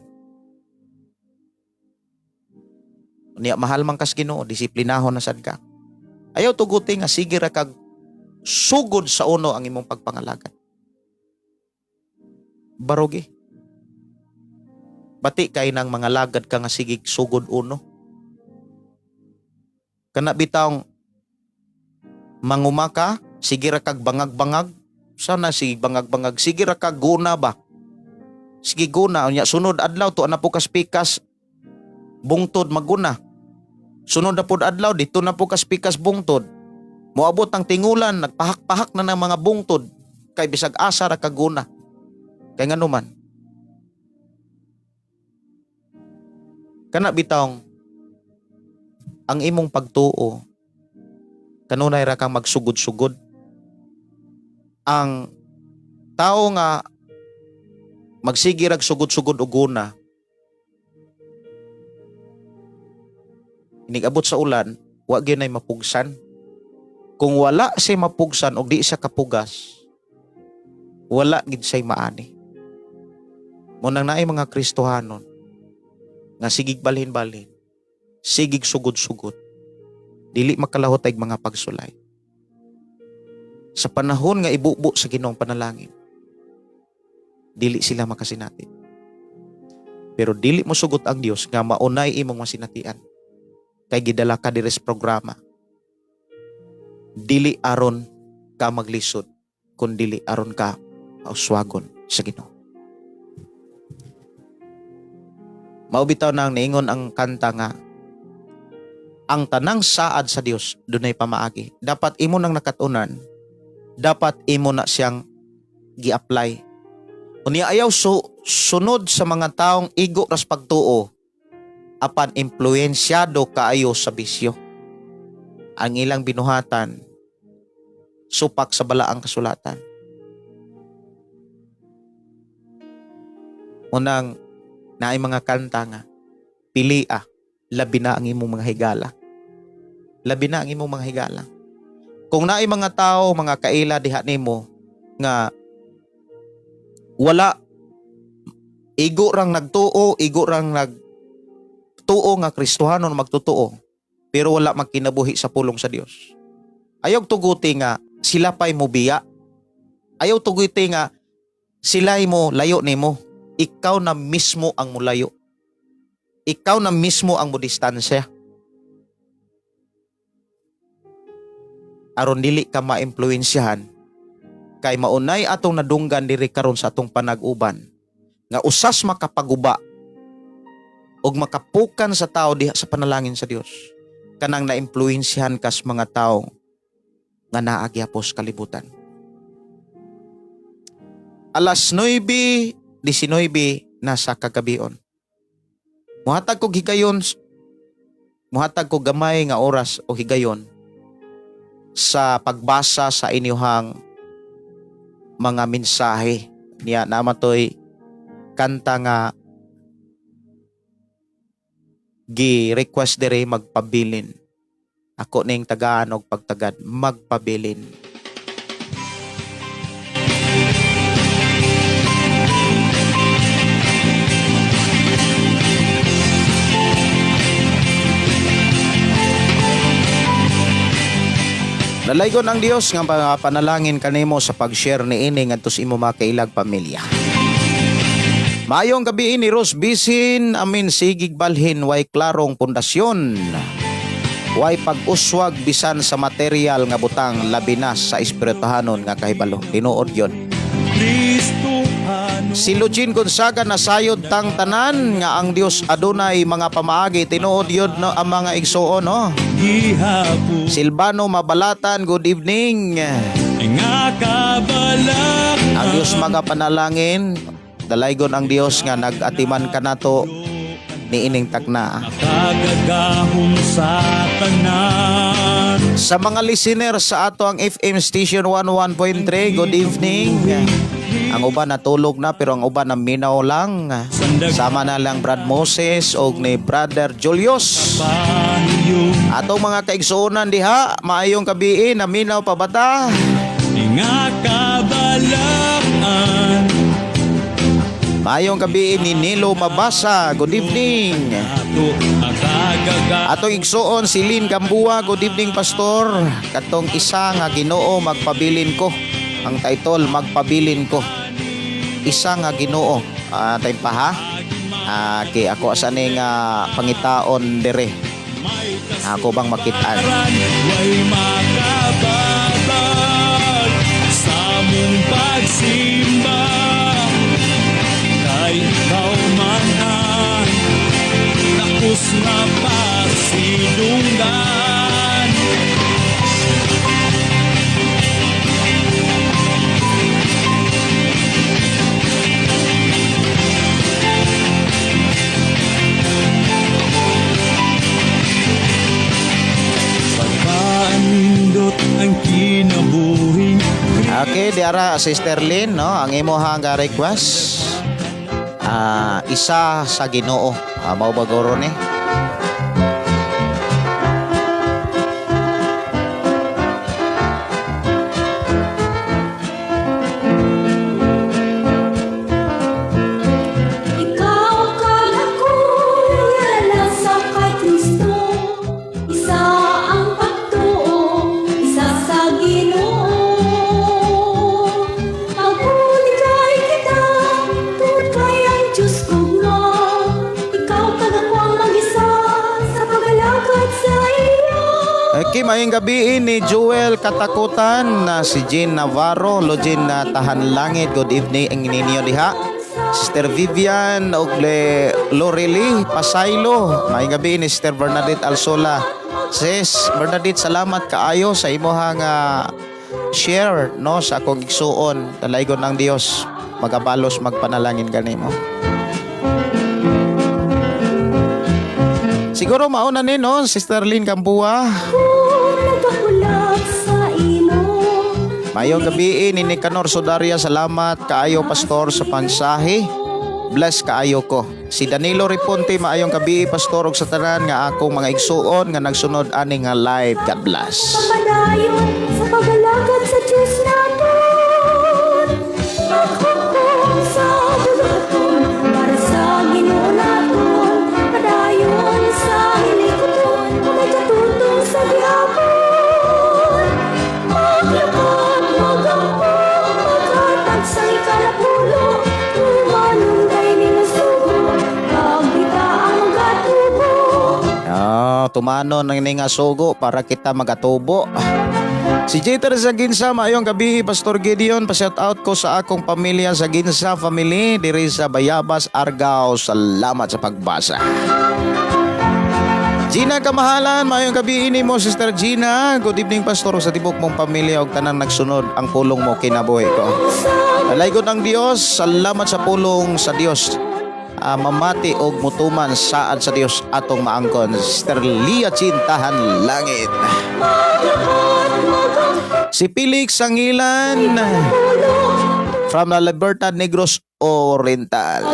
Niya mahal man kas Ginoo, disiplinahon na sad ka. Ayaw tuguti nga sige ra kag sugod sa uno ang imong pagpangalagad. Barogi. Bati kay nang mga lagad ka nga sige sugod uno. Kana bitawng mangumaka, sige ra kag bangag-bangag. Sana sige bangag-bangag, sige ra kag guna ba? Sige guna, unya sunod adlaw to na po kaspikas bungtod maguna. Sunod na pod adlaw dito na po kaspikas bungtod. Moabot ang tingulan, nagpahak-pahak na ng mga bungtod kay bisag asa ra kag guna. Kay ngano man. Kana bitawng ang imong pagtuo kanunay ra kang magsugod-sugod. Ang tao nga magsige rag sugod-sugod og guna, inigabot sa ulan, wa gyud nay mapugsan. Kung wala siya mapugsan og di siya kapugas, wala gid siya maani. Munang naay mga Kristohanon nga sigig balhin-balhin, sigig sugod-sugod, dili makalahot ay mga pagsulay. Sa panahon nga ibubo sa Ginoong panalangin, dili sila makasinati. Pero dili mo sugot ang Dios nga maunay imong masinatian. Kay gidala ka diri sa programa. Dili aron ka maglisod, kun dili aron ka auswagon sa Ginoo. Mao bitaw nang niingon ang kanta nga, ang tanang saad sa Dios dunay pamaagi. Dapat imo nang nakatunan, dapat imo na siyang gi-apply. Unya ayaw sunod sa mga taong igo ras pagtuo, apan impluensyado kaayo sa bisyo. Ang ilang binuhatan, supak sa balaang kasulatan. Unang naay mga kanta nga, pilia, labi na ang imong mga higala. Labi na ang imong mga higala. Kung naay mga tao, mga kaila diha nimo nga wala, igo rang nagtuo, igo rang nagtuo nga Kristohanon magtutuo, pero wala magkinabuhi sa pulong sa Dios. Ayaw tuguti nga sila pa'y mubiya. Ayaw tuguti nga sila'y mo layo nimo. ikaw na mismo ang mulayo. Ikaw na mismo ang mudistansya. Aron dili ka maimpluwensyahan kay maunay atong nadunggan diri karon sa atong panag-uban nga usas makapaguba og makapukan sa tao diha sa panalangin sa Dios kanang naimpluwensyahan kas mga tao nga naagyapos kalibutan. Alas 9:19 na sa kagabion. Muhatag ko higayon, muhatag ko gamay nga oras o higayon sa pagbasa sa inyong mga mensahe niya naman to'y kanta nga gi-request dire magpabilin. Ako ning tagaan og pagtagad magpabilin. Nalaygon ang Dios nga panalangin kanimo sa pag-share ni ini ngadto sa imo mga kailag pamilya. Mayong gabi ni Rose bisin amin sigig balhin way klarong pundasyon. Way pag-uswag bisan sa material nga butang labi na sa espirituhanon nga kahibalo. Tinuod yon. Si Lugin Gonzaga nasayod tang tanan nga ang Dios adunay mga pamaagi. Tinuod yun no, ang mga igsuon no. Silvano Mabalatan, good evening. Ang Dios mga panalangin, dalaygon ang Dios nga nag-atiman ka nato ni ining tagna. Sa mga listener sa ato ang FM station 11.3, good evening. Ang uban natulog na pero ang uban naminaw lang. Sama na lang Brad Moses o ni Brother Julius. Atong mga kaigsuonan diha, maayong kabii naminaw pa bata. Maayong gabi ni Nilo Mabasa. Good evening. Atong igsuon si Lynn Gambua. Good evening Pastor. Katong isa nga Ginoo magpabilin ko. Ang title magpabilin ko. Isa nga Ginoo. Tay pa ha. Kay ako asane nga pangitaon dire. Ako bang makitaan. Way makababal sa mong pagsimba. Kay ikaw manan tapos na pasilungan. Pagkaanindot ang kinabuhing. Okay, diara Sister Lynn, no? Ang imo nga request. Isa sa Ginoo. Mao ba guro ni? Ikaw kalako yala sa kay Kristo. Isa ang pagtuo, isa sa Ginoo. Magbunigay kita, tungod kay ang Diyos ko nga. Ikaw kagakwang mag-isa sa pagalakad sa iyo. Okay, mayong gabi ni Joel Katakutan, si Jean Navarro, Login na Tahan Langit. Good evening ang ninyo diha. Sister Vivian Ogle Loreli Pasaylo. Mayong gabi ni Sister Bernadette Alsola. Sis Bernadette, salamat kaayo sa imuhang share no sa akong igsuon. Dalaygon ng Dios magabalos magpanalangin kanimo. Siguro mauna ni no Sister Lynn Gambua. Nagahulat sa imo. Mayong gabi ni Nicanor Sodaria, salamat kaayo Pastor sa pansahe. Bless kaayo ko. Si Danilo Riponte, maayong gabi Pastor og sa tanan nga akong mga igsuon nga nagsunod ani nga live. God bless. Padayon sa pagalakad sa Diyos naton. Maghukong sa bugaton para sa Ginoo naton. Padayon sa hilikoton, kung katutong sa gihapon. Maglakad, magampo, maghatag sa ikalapulo. Tumanong tumano ng nga sugo para kita magatubo. Si Jeter sa Ginsa, maayong gabi, Pastor Gideon. Pa-shout out ko sa akong pamilya sa Ginsa family, diri sa Bayabas, Argao. Salamat sa pagbasa. Gina Kamahalan, maayong gabi ini mo, Sister Gina. Good evening, Pastor, sa tibok mong pamilya ug tanang nagsunod ang pulong mo kinabuhi ko. Alaygod ang Dios, salamat sa pulong sa Dios. Mamati og mutuman saad sa Dios atong maangkon. Sister Lia Cintahan Langit. Si Felix Sangilan from La Libertad Negros Oriental.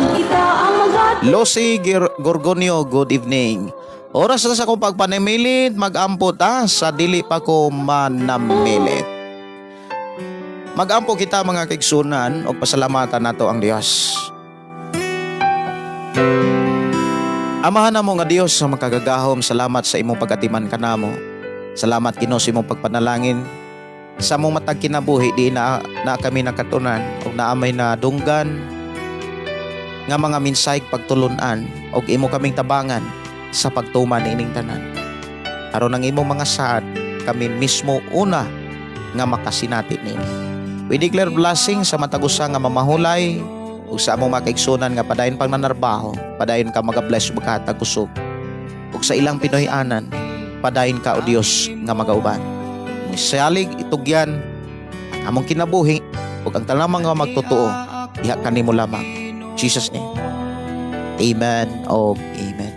Losi Gorgonio, good evening. Oras na sa akong pagpanimilit, mag-ampo ta sa dili pa ko manamilit. Mag-ampo kita mga kaigsunan o pasalamatan nato ang Dios. Amahan na mo nga Dios sa makagagahom, salamat sa imong pagatiman kanamo. Salamat Ginoo sa imong pagpanalangin. Sa mong matag kinabuhi di na kami nakatunan o naamay na dunggan nga mga minsay pagtulunan o imo kaming tabangan sa pagtuman ni ining tanan. Aron ang imong mga saad kami mismo una nga makasinati nini. We declare blessing sa matagusa nga mamahulay ug sa among makaigsunan nga padayon pang nanarbaho, padayon ka magabless ug makatagusog. Ug sa ilang Pinoy-anan, padayon ka o Dios nga magauban. Salig itugyan ang among kinabuhi ug ang talamang nga magtotoo diha kanimo lamang. Jesus name. Amen o amen.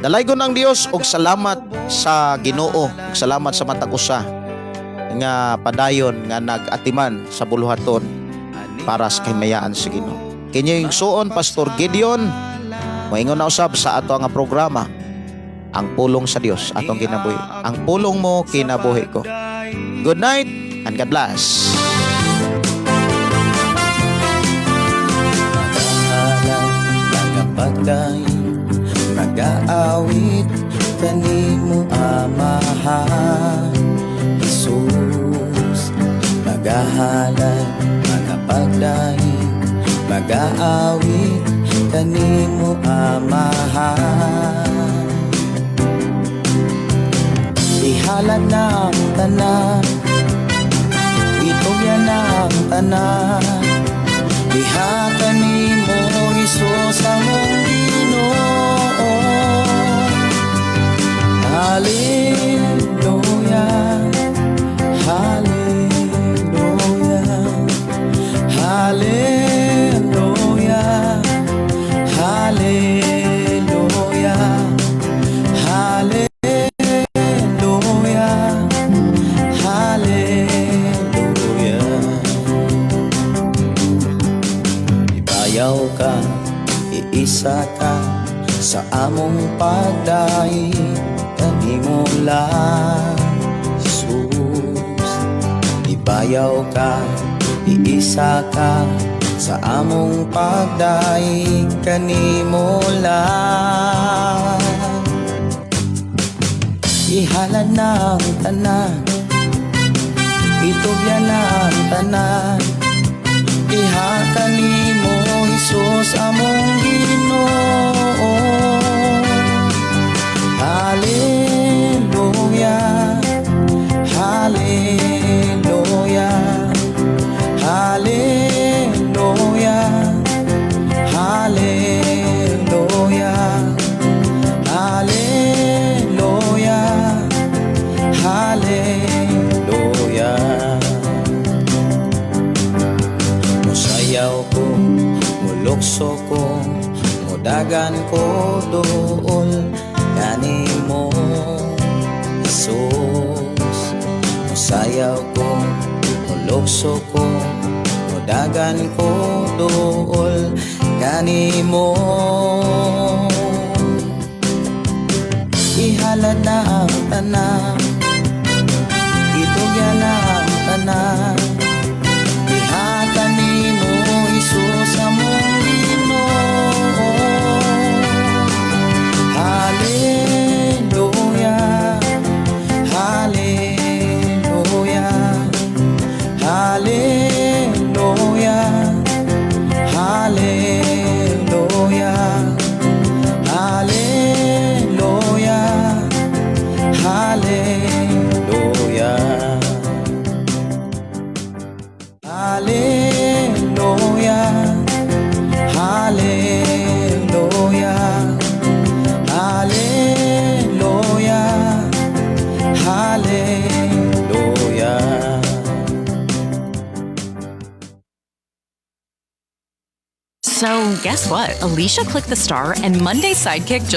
Dalaygon ang Dios og salamat sa Ginoo, salamat sa matag usa nga padayon nga nag-atiman sa buluhaton para sa kahimayaan sa Ginoo. Kinyong suon Pastor Gideon, moingon na usab sa ato nga programa, ang pulong sa Dios atong kinabuhi. Ang pulong mo kinabuhi ko. Good night and God bless. Nag-aawit kanimo Amahan Jesus, magahalan, magapagdahin, mag-aawit kanimo Amahan. Ihalad na ang tanan, itugyan na ang tanan, diha kanimo Isus among Ginoo. Hallelujah, hallelujah, hallelujah, hallelujah, hallelujah, hallelujah. Ibayaw ka, iisa ka sa among pagdahi, kanimo lang Jesus. Ibayaw ka, iisa ka sa among pagdahi, kanimo lang. Ihalad na ang tanan, itugyan na ang tanan, diha kanimo Jesus among Ginoo. Hallelujah, hallelujah, hallelujah, hallelujah, hallelujah, hallelujah. Musayaw ko, mulukso ko, mudagan ko dool kanimo Jesus. Musayaw ko, mulukso ko, mudagan ko dool kanimo. Ihalad na ang tanan, itugyan na ang tanan, diha kanimo Jesus among Ginoo. Hallelujah, hallelujah, hallelujah, hallelujah, hallelujah, guess what? Alicia clicked the star and Monday's sidekick just